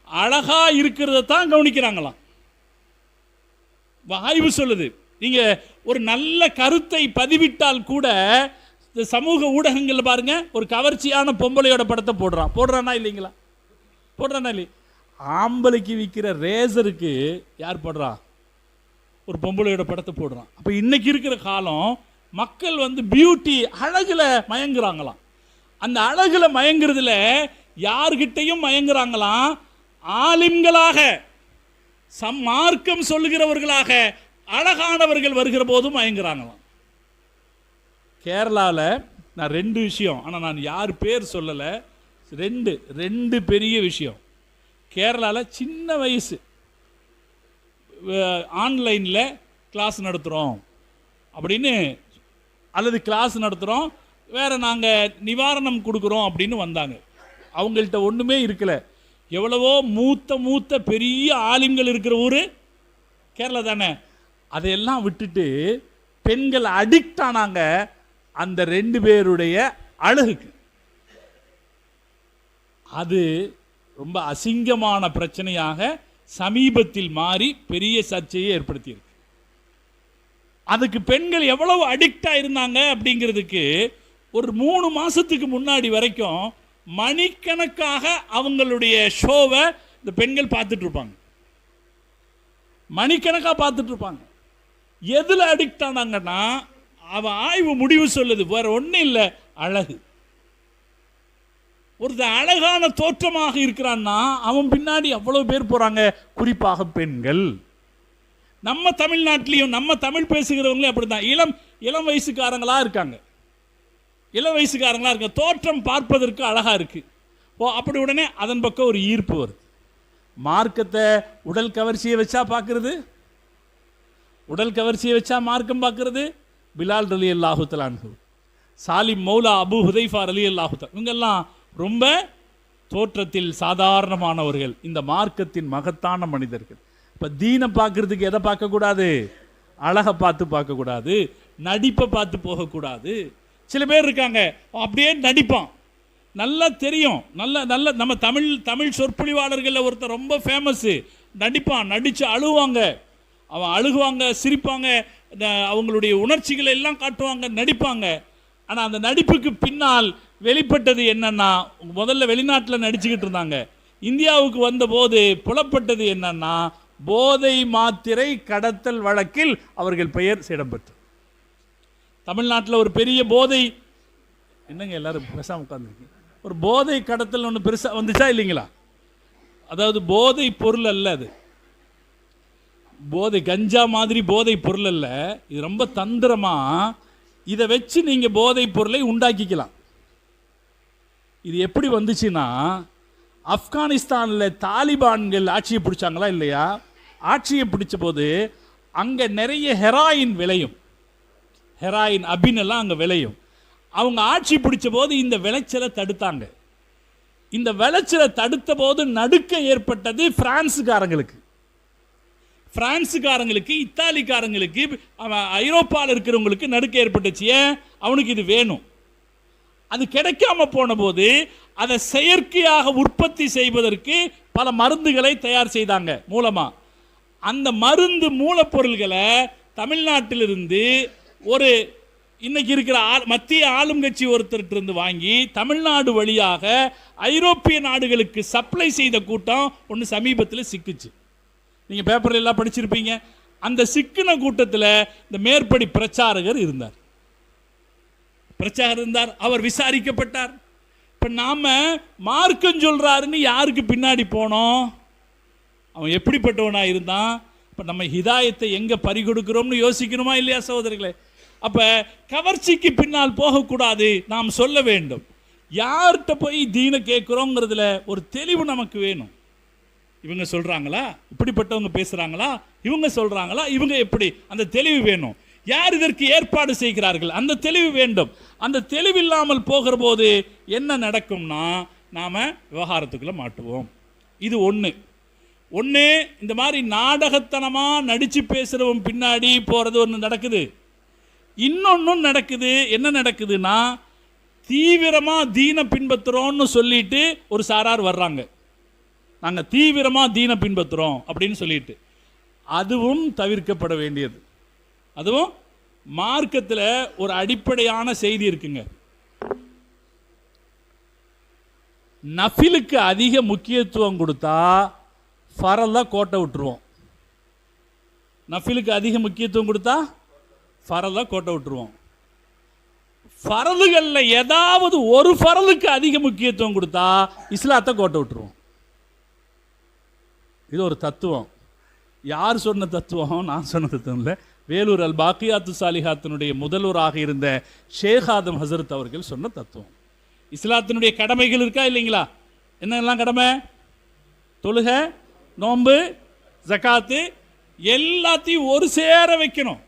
அழகா இருக்கிறத தான் கவனிக்கிறாங்களாம். ஆய்வு சொல்லுது. நீங்க ஒரு நல்ல கருத்தை பதிவிட்டால் கூட இந்த சமூக ஊடகங்கள் பாருங்க, ஒரு கவர்ச்சியான பொம்பளையோட படத்தை போடுறானா இல்லைங்களா? போடுறானா இல்லை? ஆம்பளைக்கு விற்கிற ரேசருக்கு யார் போடுறா? ஒரு பொம்பளையோட படத்தை போடுறான். அப்போ இன்னைக்கு இருக்கிற காலம் மக்கள் பியூட்டி, அழகுல மயங்குறாங்களாம். அந்த அழகுல மயங்குறதுல யார்கிட்டையும் மயங்குறாங்களாம், ஆலிம்களாக மார்க்கம் சொல்லுகிறவர்களாக அழகானவர்கள் வருகிற போதும் மயங்குறாங்களாம். கேரளாவில் நான் 2 விஷயம், ஆனால் நான் யார் பேர் சொல்லலை, ரெண்டு பெரிய விஷயம். கேரளாவில் சின்ன வயசு ஆன்லைனில் கிளாஸ் நடத்துகிறோம் அப்படின்னு, அல்லது கிளாஸ் நடத்துகிறோம் வேறு நாங்கள் நிவாரணம் கொடுக்குறோம் அப்படின்னு வந்தாங்க. அவங்கள்ட்ட ஒன்றுமே இருக்கல. எவ்வளவோ மூத்த பெரிய ஆலிம்கள் இருக்கிற ஊர் கேரளா தானே. அதையெல்லாம் விட்டுட்டு பெண்கள் அடிக்ட் ஆனாங்க அந்த 2 பேருடைய அழகுக்கு. அது ரொம்ப அசிங்கமான பிரச்சனையாக சமீபத்தில் மாறி பெரிய சர்ச்சையை ஏற்படுத்தியிருக்கு. அதுக்கு பெண்கள் எவ்வளவு அடிக்டா இருந்தாங்க அப்படிங்கிறதுக்கு ஒரு 3 மாசத்துக்கு முன்னாடி வரைக்கும் மணிக்கணக்காக அவங்களுடைய ஷோவை இந்த பெண்கள் பார்த்துட்டு இருப்பாங்க. மணிக்கணக்காக பார்த்துட்டு இருப்பாங்க. எதுல அடிக்ட் ஆனாங்கன்னா, அவன் ஆய்வு முடிவு சொல்லுது வேற ஒன்றும் இல்லை, அழகு. ஒருத்தர் அழகான தோற்றமாக இருக்கிறான்னா அவன் பின்னாடி அவ்வளவு பேர் போறாங்க, குறிப்பாக பெண்கள். நம்ம தமிழ்நாட்டிலையும் நம்ம தமிழ் பேசுகிறவங்களே அப்படிதான் இளம் வயசுக்காரங்களா இருக்காங்க. தோற்றம் பார்ப்பதற்கு அழகா இருக்கு. அப்படி உடனே அதன் பக்கம் ஒரு ஈர்ப்பு வருது. மார்க்கத்தை உடல் கவர்ச்சியை வச்சா பார்க்கறது, உடல் கவர்ச்சியை வச்சா மார்க்கம் பார்க்கறது. பிலால் ரலியல்லாஹு தஆலா அன்ஹு, சாலிம் மௌலா அபு ஹுதைஃபா ரலியல்லாஹு தஆலா, இவங்கெல்லாம் ரொம்ப தோற்றத்தில் சாதாரணமானவர்கள், இந்த மார்க்கத்தின் மகத்தான மனிதர்கள். இப்போ தீனை பார்க்கறதுக்கு எதை பார்க்கக்கூடாது? அழகை பார்த்து பார்க்கக்கூடாது, நடிப்பை பார்த்து போகக்கூடாது. சில பேர் இருக்காங்க அப்படியே நடிப்பான், நல்லா தெரியும், நல்ல நம்ம தமிழ் சொற்பொழிவாளர்கள் ஒருத்தர் ரொம்ப ஃபேமஸ்ஸு, நடிப்பான், நடித்து அழுவாங்க, அவன் அழுகுவாங்க, சிரிப்பாங்க, அவங்களுடைய உணர்ச்சிகளை எல்லாம் காட்டுவாங்க, நடிப்பாங்க. ஆனால் அந்த நடிப்புக்கு பின்னால் வெளிப்பட்டது என்னன்னா, முதல்ல வெளிநாட்டில் நடிச்சுக்கிட்டு இருந்தாங்க, இந்தியாவுக்கு வந்தபோது புலப்பட்டது என்னன்னா, போதை மாத்திரை கடத்தல் வழக்கில் அவர்கள் பெயர் இடம்பெற்று. தமிழ்நாட்டில் ஒரு பெரிய போதை, என்னங்க எல்லாரும் பேசாம உட்கார்ந்துருக்கீங்க, ஒரு போதை கடத்தல் ஒன்று பெருசாக வந்துச்சா இல்லைங்களா? அதாவது போதை பொருள் அல்ல, அது போதை கஞ்சா மாதிரி போதை பொருள் அல்ல. இது ரொம்ப தந்திரமா இதை வச்சு நீங்கள் போதை பொருளை உண்டாக்கிக்கலாம். இது எப்படி வந்துச்சுன்னா, ஆப்கானிஸ்தானில் தாலிபான்கள் ஆட்சியை பிடிச்சாங்களா இல்லையா? ஆட்சியை பிடிச்ச போது அங்கே நிறைய ஹெராயின் விளையும், ஹெராயின் அபின் எல்லாம் அங்கே விளையும். அவங்க ஆட்சி பிடிச்ச போது இந்த விளைச்சலை தடுத்தாங்க. இந்த விளைச்சலை தடுத்த போது நடுக்க ஏற்பட்டது பிரான்ஸுக்காரங்களுக்கு, இத்தாலிக்காரங்களுக்கு, ஐரோப்பாவில் இருக்கிறவங்களுக்கு நடுக்க ஏற்பட்டுச்சு. ஏன்? அவனுக்கு இது வேணும். அது கிடைக்காம போன போது அதை செயற்கையாக உற்பத்தி செய்வதற்கு பல மருந்துகளை தயார் செய்தாங்க மூலமா. அந்த மருந்து மூலப்பொருள்களை தமிழ்நாட்டிலிருந்து ஒரு இன்னைக்கு இருக்கிற மத்திய ஆளும் கட்சி ஒருத்தர் இருந்து வாங்கி தமிழ்நாடு வழியாக ஐரோப்பிய நாடுகளுக்கு சப்ளை செய்த கூட்டம் ஒன்று சமீபத்தில் சிக்குச்சு. நீங்க பேப்பர்ல எல்லாம் படிச்சிருப்பீங்க. அந்த சிக்கின கூட்டத்தில் இந்த மேற்படி பிரச்சாரகர் இருந்தார். அவர் விசாரிக்கப்பட்டார். இப்ப நாம மார்க்கம் சொல்றாருன்னு யாருக்கு பின்னாடி போனோம்? அவன் எப்படிப்பட்டவனா இருந்தான்? இப்ப நம்ம ஹிதாயத்தை எங்க பறிகொடுக்கிறோம்னு யோசிக்கணுமா இல்லையா சகோதரர்களே? அப்ப கவர்ச்சிக்கு பின்னால் போகக்கூடாது. நாம் சொல்ல வேண்டும், யார்கிட்ட போய் தீன கேட்கிறோங்கிறதுல ஒரு தெளிவு நமக்கு வேணும். இவங்க சொல்றாங்களா, இப்படிப்பட்டவங்க பேசுறாங்களா, இவங்க சொல்றாங்களா, இவங்க எப்படி, அந்த தெளிவு வேணும். யார் இதற்கு ஏற்பாடு செய்கிறார்கள், அந்த தெளிவு வேண்டும். அந்த தெளிவு இல்லாமல் போகிற போது என்ன நடக்கும்னா நாம விவகாரத்துக்குள்ள மாட்டுவோம். இது ஒன்று. இந்த மாதிரி நாடகத்தனமா நடிச்சு பேசுறவன் பின்னாடி போறது ஒன்று நடக்குது. இன்னொன்னும் நடக்குது. என்ன நடக்குதுன்னா, தீவிரமா தீன பின்பற்றுறோம்னு சொல்லிட்டு ஒரு சாரார் வர்றாங்க. நாங்க தீவிரமா தீன பின்பற்றுறோம் அப்படின்னு சொல்லிட்டு, அதுவும் தவிர்க்கப்பட வேண்டியது. அதுவும் மார்க்கத்தில் ஒரு அடிப்படையான செய்தி இருக்குங்க. நஃபிலுக்கு அதிக முக்கியத்துவம் கொடுத்தா ஃபரல கோட்டை விட்டுருவோம். நஃபிலுக்கு அதிக முக்கியத்துவம் கொடுத்தா ஃபரல கோட்டை விட்டுருவோம். ஃபரலுகள்ல ஏதாவது ஒரு ஃபரலுக்கு அதிக முக்கியத்துவம் கொடுத்தா இஸ்லாத்தை கோட்டை விட்டுருவோம். இது ஒரு தத்துவம். யார் சொன்ன தத்துவம்? நான் சொன்ன தத்துவம் இல்லை. வேலூர் அல் பாக்கியாத்து சாலிஹாத்தினுடைய முதல்வராக இருந்த ஷேக் ஆதம் ஹசரத் அவர்கள் சொன்ன தத்துவம். இஸ்லாத்தினுடைய கடமைகள் இருக்கா இல்லைங்களா? என்னெல்லாம் கடமை? தொழுக, நோன்பு, ஜகாத்து, எல்லாத்தையும் ஒரு சேர வைக்கணும்.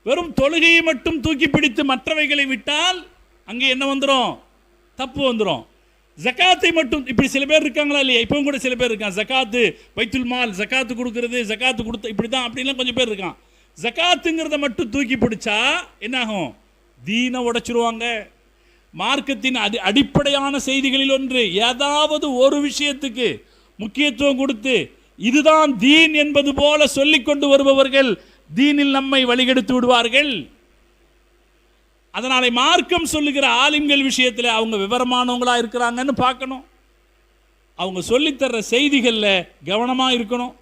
வெறும் தொழுகையை மட்டும் தூக்கி பிடித்து மற்றவைகளை விட்டால் அங்கே என்ன வந்துடும்? தப்பு வந்துடும். ஜகாத்தை மட்டும், இப்படி சில பேர் இருக்காங்களா இல்லையா? இப்பவும் கூட சில பேர் இருக்கான், ஜகாத்து பைத்துல் மால், ஜகாத்து கொடுக்கறது, ஜகாத்து கொடுத்த இப்படி தான் அப்படிலாம் கொஞ்சம் பேர் இருக்கான். ஜகாத்துங்கிறத மட்டும் தூக்கி பிடிச்சா என்னாகும்? தீனை உடைச்சிருவாங்க. மார்க்கத்தின் அடிப்படையான செய்திகளில் ஒன்று, ஏதாவது ஒரு விஷயத்துக்கு முக்கியத்துவம் கொடுத்து இதுதான் தீன் என்பது போல சொல்லிக் கொண்டு வருபவர்கள் தீனில் நம்மை வழிகெடுத்து விடுவார்கள். அதனால மார்க்கம் சொல்லுகிற ஆலிம்கள் விஷயத்தில் அவங்க விவரமானவங்களா இருக்கிறாங்கன்னு பார்க்கணும். அவங்க சொல்லித்தர்ற செய்திகள்ல கவனமா இருக்கணும்.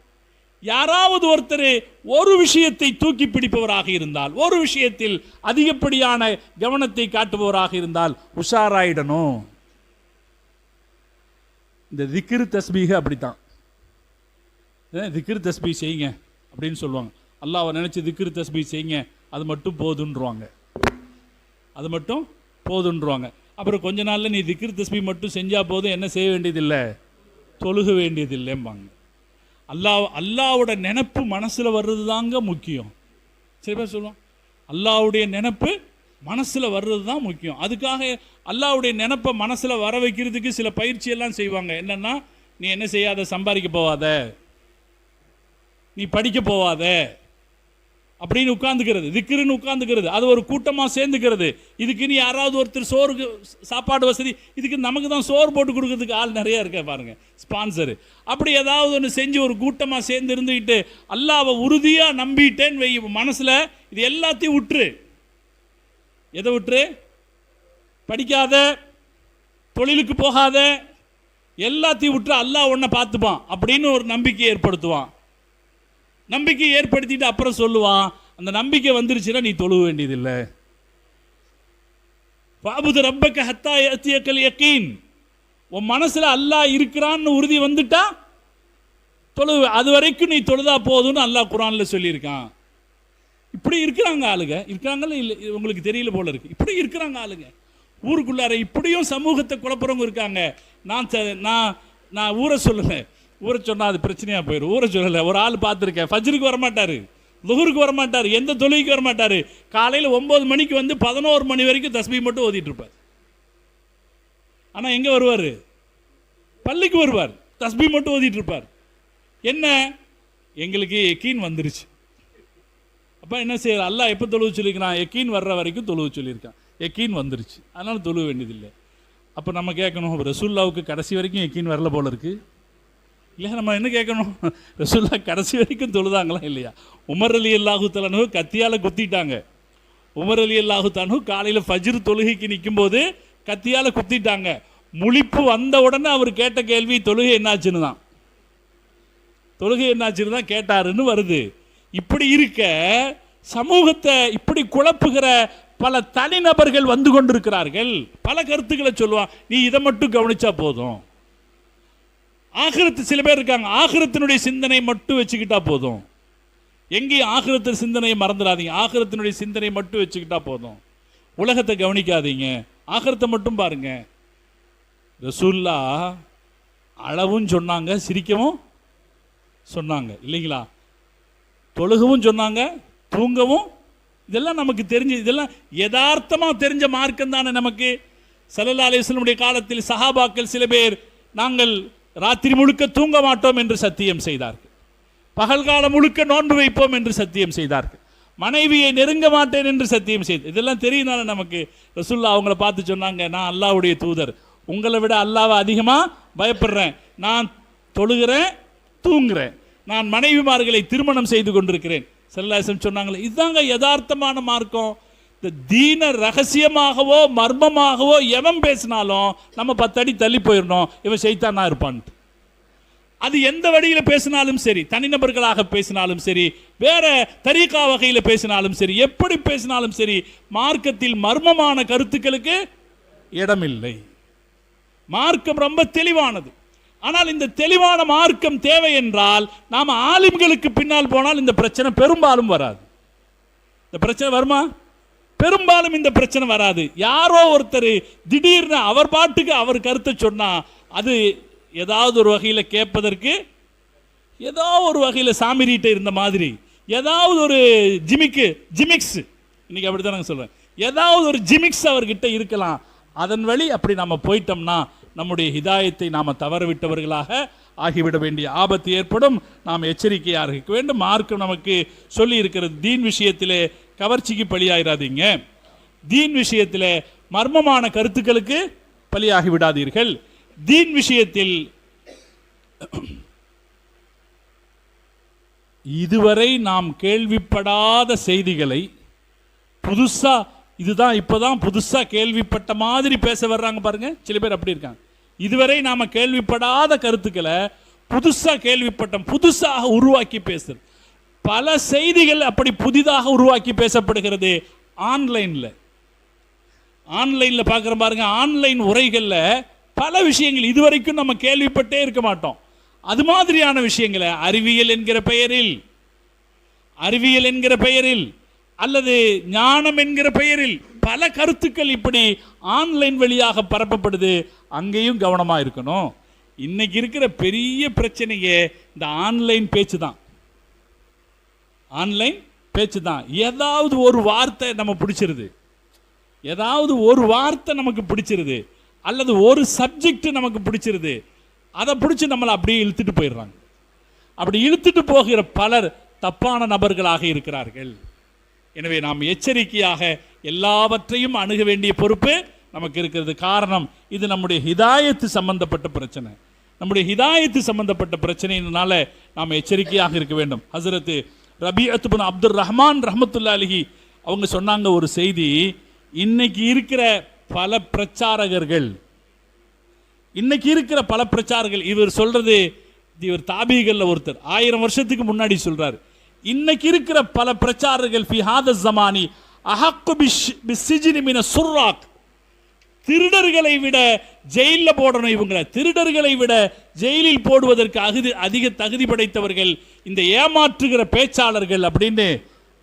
யாராவது ஒருத்தர் ஒரு விஷயத்தை தூக்கி பிடிப்பவராக இருந்தால், ஒரு விஷயத்தில் அதிகப்படியான கவனத்தை காட்டுபவராக இருந்தால் உஷாராயிடணும். இந்த திக்ர் தஸ்பீஹ் அப்படித்தான். திக்ர் தஸ்பீஹ் செய்யுங்க அப்படின்னு சொல்லுவாங்க. அல்லாஹ்வை நினைச்சு திக்ர் தஸ்பீஹ் செய்யுங்க, அது மட்டும் போதுன்றுவாங்க. அது மட்டும் போதுன்றுவாங்க. அப்புறம் கொஞ்ச நாள்ல நீ திக்ர் தஸ்பீஹ் மட்டும் செஞ்சா போதும், என்ன செய்ய வேண்டியதில்லை, தொழுக வேண்டியதில்லைம்பாங்க. அல்லாவோட நினைப்பு மனசுல வர்றது தாங்க முக்கியம். சில பேர் சொல்லுவோம், அல்லாவுடைய நினைப்பு மனசுல வர்றது தான் முக்கியம். அதுக்காக அல்லாவுடைய நினைப்பை மனசுல வர வைக்கிறதுக்கு சில பயிற்சி எல்லாம் செய்வாங்க. என்னன்னா, நீ என்ன செய்யாத, சம்பாதிக்க போவாத, நீ படிக்க போவாத அப்படின்னு உட்கார்ந்துக்கிறது, திக்ருன்னு உட்கார்ந்துக்கிறது. அது ஒரு கூட்டமாக சேர்ந்துக்கிறது. இதுக்குன்னு யாராவது ஒருத்தர் சோறுக்கு சாப்பாடு வசதி, இதுக்கு நமக்கு தான் சோறு போட்டு கொடுக்கறதுக்கு ஆள் நிறைய இருக்க பாருங்க, ஸ்பான்சரு. அப்படி ஏதாவது ஒன்று செஞ்சு ஒரு கூட்டமாக சேர்ந்து இருந்துக்கிட்டு அல்லாவை உறுதியாக நம்பிட்டேன்னு வை, மனசில் இது எல்லாத்தையும் விட்டுரு. எதை விட்டுரு? படிக்காத, தொழிலுக்கு போகாத, எல்லாத்தையும் விட்டுரு, அல்லாஹ் உன்னை பார்த்துப்பான் அப்படின்னு ஒரு நம்பிக்கை ஏற்படுத்துவான். நம்பிக்கை ஏற்படுத்திட்டு அப்புறம் சொல்லுவான், அந்த நம்பிக்கை வந்துருச்சுன்னா நீ தொழுவ வேண்டியதில்லை. ஃபஅபுது ரப்பக ஹத்தா யஅதியக்கல் யகீன். உன் மனசுல அல்லாஹ் இருக்கிறான்னு உறுதி வந்துட்டா தொழுவ, அது வரைக்கும் நீ தொழுதா போதும்னு அல்லாஹ் குர்ஆன்ல சொல்லியிருக்கான். இப்படி இருக்கிறாங்க ஆளுங்க. இருக்காங்கல்ல, இல்லை உங்களுக்கு தெரியல போல இருக்கு. இப்படி இருக்கிறாங்க ஆளுங்க ஊருக்குள்ளார. இப்படியும் சமூகத்தை குழப்பறவங்க இருக்காங்க. நான் ஊரை சொல்லலை, ஊரை சொன்னால் அது பிரச்சனையாக போயிடும். ஊரை சொல்லலை. ஒரு ஆள் பார்த்துருக்கேன், ஃபஜ்ருக்கு வரமாட்டார், லுஹருக்கு வரமாட்டார், எந்த தொழுகைக்கு வரமாட்டார். காலையில் 9 மணிக்கு வந்து 11 மணி வரைக்கும் தஸ்பீஹ் மட்டும் ஓதிட்டு இருப்பார். ஆனால் எங்கே வருவார்? பள்ளிக்கு வருவார், தஸ்பீஹ் மட்டும் ஓதிட்டு இருப்பார். என்ன, எங்களுக்கு யகீன் வந்துருச்சு. அப்போ என்ன செய்யற? அல்லாஹ் எப்போ தொழுவு சொல்லியிருக்கான்? யகீன் வர்ற வரைக்கும் தொழுவு சொல்லியிருக்கான். யக்கீன் வந்துருச்சு, அதனால தொழுக வேண்டியதில்லை. அப்போ நம்ம கேட்கணும், ரசூல்லாவுக்கு கடைசி வரைக்கும் யக்கீன் வரல போல இருக்கு இல்லை? நம்ம என்ன கேட்கணும், ரசூல்லா கடைசி வரைக்கும் தொழுதாங்களா இல்லையா? உமர் அலி அல்லாஹு தஆலா கத்தியால் குத்திட்டாங்க. உமர் அலி அல்லாஹு தஆலா காலையில் ஃபஜ்ர் தொழுகைக்கு நிற்கும் போது கத்தியால் குத்திட்டாங்க. முழிப்பு வந்த உடனே அவர் கேட்ட கேள்வி தொழுகை என்னாச்சுன்னு தான், தொழுகை என்னாச்சுன்னு தான் கேட்டாருன்னு வருது. இப்படி இருக்க சமூகத்தை இப்படி குழப்புகிற பல தனிநபர்கள் வந்து கொண்டிருக்கிறார்கள். பல கருத்துக்களை சொல்லுவான், நீ இதை மட்டும் கவனிச்சா போதும். ஆகிரத்து சில பேர் இருக்காங்க, ஆகிரத்தினுடைய சிந்தனை மட்டும் வச்சுக்கிட்டா போதும். எங்கேயும் ஆகிரத்து சிந்தனையை மறந்துடாதீங்க, ஆகிரத்தினுடைய சிந்தனை மட்டும் வச்சுக்கிட்டா போதும். உலகத்தை கவனிக்காதீங்க, ஆகிரத்தை மட்டும் பாருங்க. ரசூல்லா அளவும் சொன்னாங்க, சிரிக்கவும் சொன்னாங்க இல்லைங்களா? தொழுகவும் சொன்னாங்க, தூங்கவும். இதெல்லாம் நமக்கு தெரிஞ்சு, இதெல்லாம் யதார்த்தமாக தெரிஞ்ச மார்க்கம் தானே நமக்கு. ஸல்லல்லாஹு அலைஹி வஸல்லம் காலத்தில் சஹாபாக்கள் சில பேர் நாங்கள் ராத்திரி முழுக்க தூங்க மாட்டோம் என்று சத்தியம் செய்தார்கள், பகல்காலம் முழுக்க நோன்பு வைப்போம் என்று சத்தியம் செய்தார்கள், மனைவியை நெருங்க மாட்டேன் என்று சத்தியம் செய்து. இதெல்லாம் தெரியுதானே நமக்கு. ரசூல்லா அவங்கள பார்த்து சொன்னாங்க, நான் அல்லாஹ்வுடைய தூதர், உங்களை விட அல்லாஹ்வை அதிகமாக பயப்படுறேன், நான் தொழுகிறேன், தூங்குறேன், நான் மனைவிமார்களை திருமணம் செய்து கொண்டிருக்கிறேன். ஸல்லல்லாஹு அலைஹி வஸல்லம் சொன்னாங்களே, இதுதாங்க யதார்த்தமான மார்க்கம். இந்த தீன ரகசியமாகவோ மர்மமாகவோ எவன் பேசினாலும் நம்ம 10 அடி தள்ளி போயிடணும், இவன் ஷைத்தானா இருப்பான்ட்டு. அது எந்த வழியில் பேசினாலும் சரி, தனிநபர்களாக பேசினாலும் சரி, வேற தரீகா வகையில் பேசினாலும் சரி, எப்படி பேசினாலும் சரி, மார்க்கத்தில் மர்மமான கருத்துக்களுக்கு இடமில்லை. மார்க்கம் ரொம்ப தெளிவானது. ஆனால் இந்த தெளிவான மார்க்கம் தேவை என்றால் நாம் ஆலிம்களுக்கு பின்னால் போனால் இந்த பிரச்சனை பெரும்பாலும் வராது. இந்த பிரச்சனை வருமா? பெரும்பாலும் இந்த பிரச்சனை வராது. யாரோ ஒருத்தர் திடீர்னு அவர் பாட்டுக்கு அவர் கருத்தை சொன்னா அது ஏதாவது ஒரு வகையில் கேட்பதற்கு ஏதோ ஒரு வகையில் சாமிரிட்ட இருந்த மாதிரி, ஏதாவது ஒரு ஜிமிக்ஸ் இன்னைக்கு அப்படித்தான் நாங்கள் சொல்றேன், ஏதாவது ஒரு ஜிமிக்ஸ் அவர்கிட்ட இருக்கலாம். அதன் வழி அப்படி நம்ம போயிட்டோம்னா நம்முடைய ஹிதாயத்தை நாம் தவறவிட்டவர்களாக ஆகிவிட வேண்டிய ஆபத்து ஏற்படும். நாம் எச்சரிக்கையாக இருக்க வேண்டும். மார்க்கம் நமக்கு சொல்லி இருக்கிறது, தீன் விஷயத்திலே கவர்ச்சிக்கு பலியாயிராதீங்க, தீன் விஷயத்தில் மர்மமான கருத்துக்களுக்கு பலியாகி விடாதீர்கள். தீன் விஷயத்தில் இதுவரை நாம் கேள்விப்படாத செய்திகளை புதுசா, இதுதான் இப்பதான் புதுசா கேள்விப்பட்ட மாதிரி பேச வர்றாங்க பாருங்க. சில பேர் அப்படி இருக்காங்க. இதுவரை நாம கேள்விப்படாத கருத்துக்களை புதுசா கேள்விப்பட்டோம், புதுசாக உருவாக்கி பேசுறது. பல செய்திகள் அப்படி புதிதாக உருவாக்கி பேசப்படுகிறது. ஆன்லைன்ல பார்க்குற பாருங்க, ஆன்லைன் உரைகள்ல பல விஷயங்கள் இதுவரைக்கும் நம்ம கேள்விப்பட்டே இருக்க மாட்டோம். அது மாதிரியான விஷயங்களை அறிவியல் என்கிற பெயரில் அல்லது ஞானம் என்கிற பெயரில் பல கருத்துக்கள் இப்படி ஆன்லைன் வழியாக பரப்பப்படுது. அங்கேயும் கவனமா இருக்கணும். இன்னைக்கு இருக்கிற பெரிய பிரச்சனையே இந்த ஆன்லைன் பேச்சு தான். ஏதாவது ஒரு வார்த்தை நம்ம பிடிச்சிருது, ஏதாவது ஒரு வார்த்தை நமக்கு பிடிச்சிருது, அல்லது ஒரு சப்ஜெக்ட் நமக்கு பிடிச்சிருது, அதை பிடிச்சி நம்மளை அப்படியே இழுத்துட்டு போயிடுறாங்க. அப்படி இழுத்துட்டு போகிற பலர் தப்பான நபர்களாக இருக்கிறார்கள். எனவே நாம் எச்சரிக்கையாக எல்லாவற்றையும் அணுக வேண்டிய பொறுப்பு நமக்கு இருக்கிறது. காரணம், இது நம்முடைய ஹிதாயத்து சம்பந்தப்பட்ட பிரச்சனை. நம்முடைய ஹிதாயத்து சம்பந்தப்பட்ட பிரச்சனையினால நாம் எச்சரிக்கையாக இருக்க வேண்டும். ஹஸரத் ரபீஅத் இப்னு அப்துர் ரஹ்மான் ரஹ்மத்துல்லாஹி அலைஹி அவங்க சொன்னாங்க ஒரு செய்தி. இன்னைக்கு இருக்கிற பல பிரச்சாரகர்கள், இவர் சொல்றது, இவர் தாபீகள்ல ஒருத்தர் 1000 வருஷத்துக்கு முன்னாடி சொல்றாரு. இன்னைக்கு இருக்கிற பல பிரச்சாரர்கள் ஃபி ஹாதா ஸமானி அஹக்கு பிஸ்ஸிஜ்னி மின ஸுர்ராக், திருடர்களை விட ஜெயிலில் போடணும், இவங்களை திருடர்களை விட ஜெயிலில் போடுவதற்கு அதிக தகுதி படைத்தவர்கள் இந்த ஏமாற்றுகிற பேச்சாளர்கள் அப்படின்னு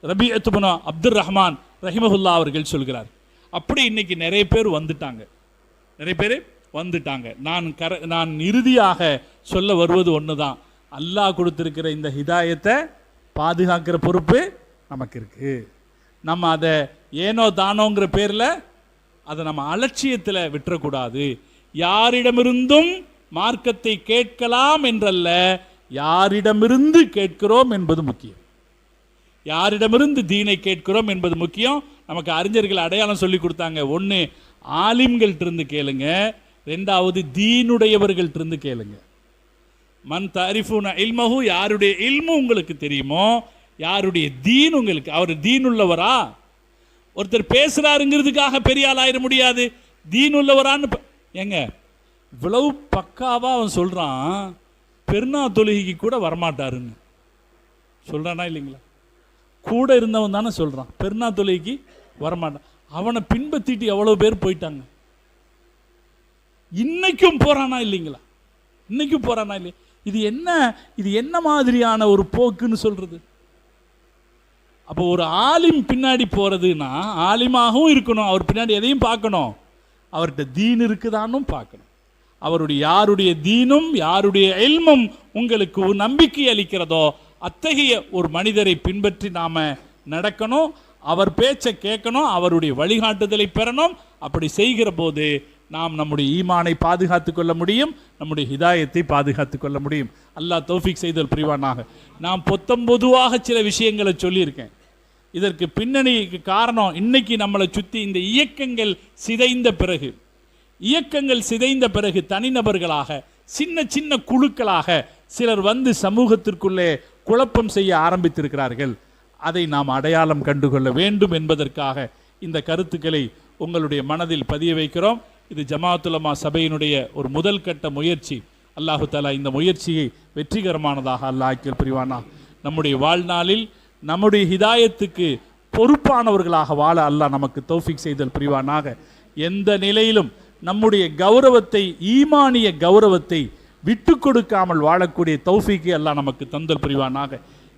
ரபீஅத் இப்னு அப்துர் ரஹ்மான் ரஹிமஹுல்லா அவர்கள் சொல்கிறார். அப்படி இன்னைக்கு நிறைய பேர் வந்துட்டாங்க. நான் இறுதியாக சொல்ல வருவது ஒண்ணுதான், அல்லாஹ் கொடுத்திருக்கிற இந்த ஹிதாயத்தை பாதுகாக்கிற பொறுப்பு நமக்கு இருக்கு. நம்ம அதை ஏனோ தானோங்கிற பேர்ல அதை நம்ம அலட்சியத்தில் விட்டுறக்கூடாது. யாரிடமிருந்தும் மார்க்கத்தை கேட்கலாம் என்றல்ல, யாரிடமிருந்து கேட்கிறோம் என்பது முக்கியம். யாரிடமிருந்து தீனை கேட்கிறோம் என்பது முக்கியம். நமக்கு அறிஞர்கள் அடையாளம் சொல்லி கொடுத்தாங்க. ஒன்று ஆலிம்கள்ட்ட இருந்து கேளுங்க, ரெண்டாவது தீனுடையவர்கள்ட்ட இருந்து கேளுங்க. மன் தாரிஃபூன இல்மஹு, யாருடைய இல்மு உங்களுக்கு தெரியுமோ, யாருடைய தீன் உங்களுக்கு, அவர் தீன் உள்ளவரா? ஒருத்தர் பேசுறாருங்கிறதுக்காக பெரிய ஆள் ஆயிட முடியாது. தீன் உள்ளவரான்னு ஏங்க இவ்வளவு பக்காவா அவன் சொல்றான், பெருநா தொழுகைக்கு கூட வரமாட்டாருன்னு சொல்றானா இல்லைங்களா? கூட இருந்தவன் தானே சொல்றான் பெருநா தொழுகைக்கு வரமாட்டான். அவனை பின்பற்றிட்டு எவ்வளவு பேர் போயிட்டாங்க. இன்னைக்கும் போறானா இல்லைங்களா? இன்னைக்கும் போறானா இல்லையா? இது என்ன மாதிரியான ஒரு போக்குன்னு சொல்றது? அப்போ ஒரு ஆலிம் பின்னாடி போறதுன்னா ஆலிமாகவும் இருக்கணும், அவர் பின்னாடி எதையும் பார்க்கணும், அவர்கிட்ட தீன் இருக்குதான்னு பார்க்கணும். அவருடைய யாருடைய தீனும் யாருடைய இல்மும் உங்களுக்கு நம்பிக்கை அளிக்கிறதோ அத்தகைய ஒரு மனிதரை பின்பற்றி நாம நடக்கணும், அவர் பேச்சை கேட்கணும், அவருடைய வழிகாட்டுதலை பெறணும். அப்படி செய்கிற போது நாம் நம்முடைய ஈமானை பாதுகாத்து கொள்ள முடியும், நம்முடைய ஹிதாயத்தை பாதுகாத்து கொள்ள முடியும். அல்லாஹ் தௌஃபீக் செய்தல் புரிவானாக. நான் பொதுவாக சில விஷயங்களை சொல்லியிருக்கேன். இதற்கு பின்னணிக்கு காரணம் இன்னைக்கு நம்மளை சுற்றி இந்த இயக்கங்கள் சிதைந்த பிறகு தனிநபர்களாக சின்ன சின்ன குழுக்களாக சிலர் வந்து சமூகத்திற்குள்ளே குழப்பம் செய்ய ஆரம்பித்திருக்கிறார்கள். அதை நாம் அடையாளம் கண்டுகொள்ள வேண்டும் என்பதற்காக இந்த கருத்துக்களை உங்களுடைய மனதில் பதிய வைக்கிறோம். இது ஜமாஅத் உலமா சபையினுடைய ஒரு முதல் கட்ட முயற்சி. அல்லாஹு தஆலா இந்த முயற்சியை வெற்றிகரமானதாக அல்லாஹ் ஆக்கியல் புரிவானா. நம்முடைய வாழ்நாளில் நம்முடைய ஹிதாயத்துக்கு பொறுப்பானவர்களாக வாழ அல்லாஹ் நமக்கு தௌஃபீக் செய்தல் புரிவானாக. எந்த நிலையிலும் நம்முடைய கௌரவத்தை, ஈமானிய கௌரவத்தை விட்டு கொடுக்காமல் வாழக்கூடிய தௌஃபீக்கை அல்லாஹ் நமக்கு தந்தல் புரிவானாக.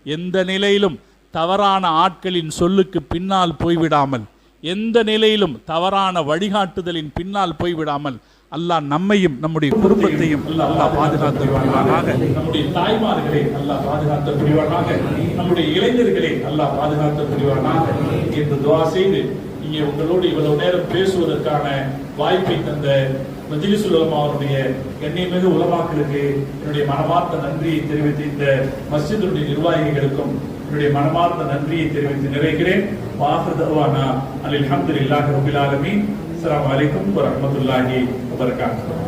எந்த நிலையிலும் தவறான ஆட்களின் சொல்லுக்கு பின்னால் போய்விடாமல், எந்த நிலையிலும் தவறான வழிகாட்டுதலின் பின்னால் போய்விடாமல் அல்லாஹ் நம்மையும் நம்முடைய குடும்பத்தையும் அல்லாஹ் பாதுகாத்து புரிவானாக. நம்முடைய தாய்மார்களை அல்லாஹ் பாதுகாத்து புரிவானாக. நம்முடைய இளைஞர்களை அல்லாஹ் பாதுகாத்து புரிவானாக என்று துஆ செய்து இங்கே உங்களோடு இவ்வளவு நேரம் பேசுவதற்கான வாய்ப்பை தந்த மஜ்லிஸுல் உலமா அவருடைய கண்ணியமிகு உலமாக்களுக்கு என்னுடைய மனமார்ந்த நன்றியை தெரிவித்து, இந்த மஸ்ஜிதுடைய நிர்வாகிகளுக்கும் என்னுடைய மனமார்ந்த நன்றியை தெரிவித்து நிறைகிறேன். வாஹிர் தஅவானா அல்ஹம்துலில்லாஹி ரப்பில் ஆலமீன். அஸ்ஸலாமு அலைக்கும் வரஹ்மத்துல்லாஹி வபரகாத்துஹு.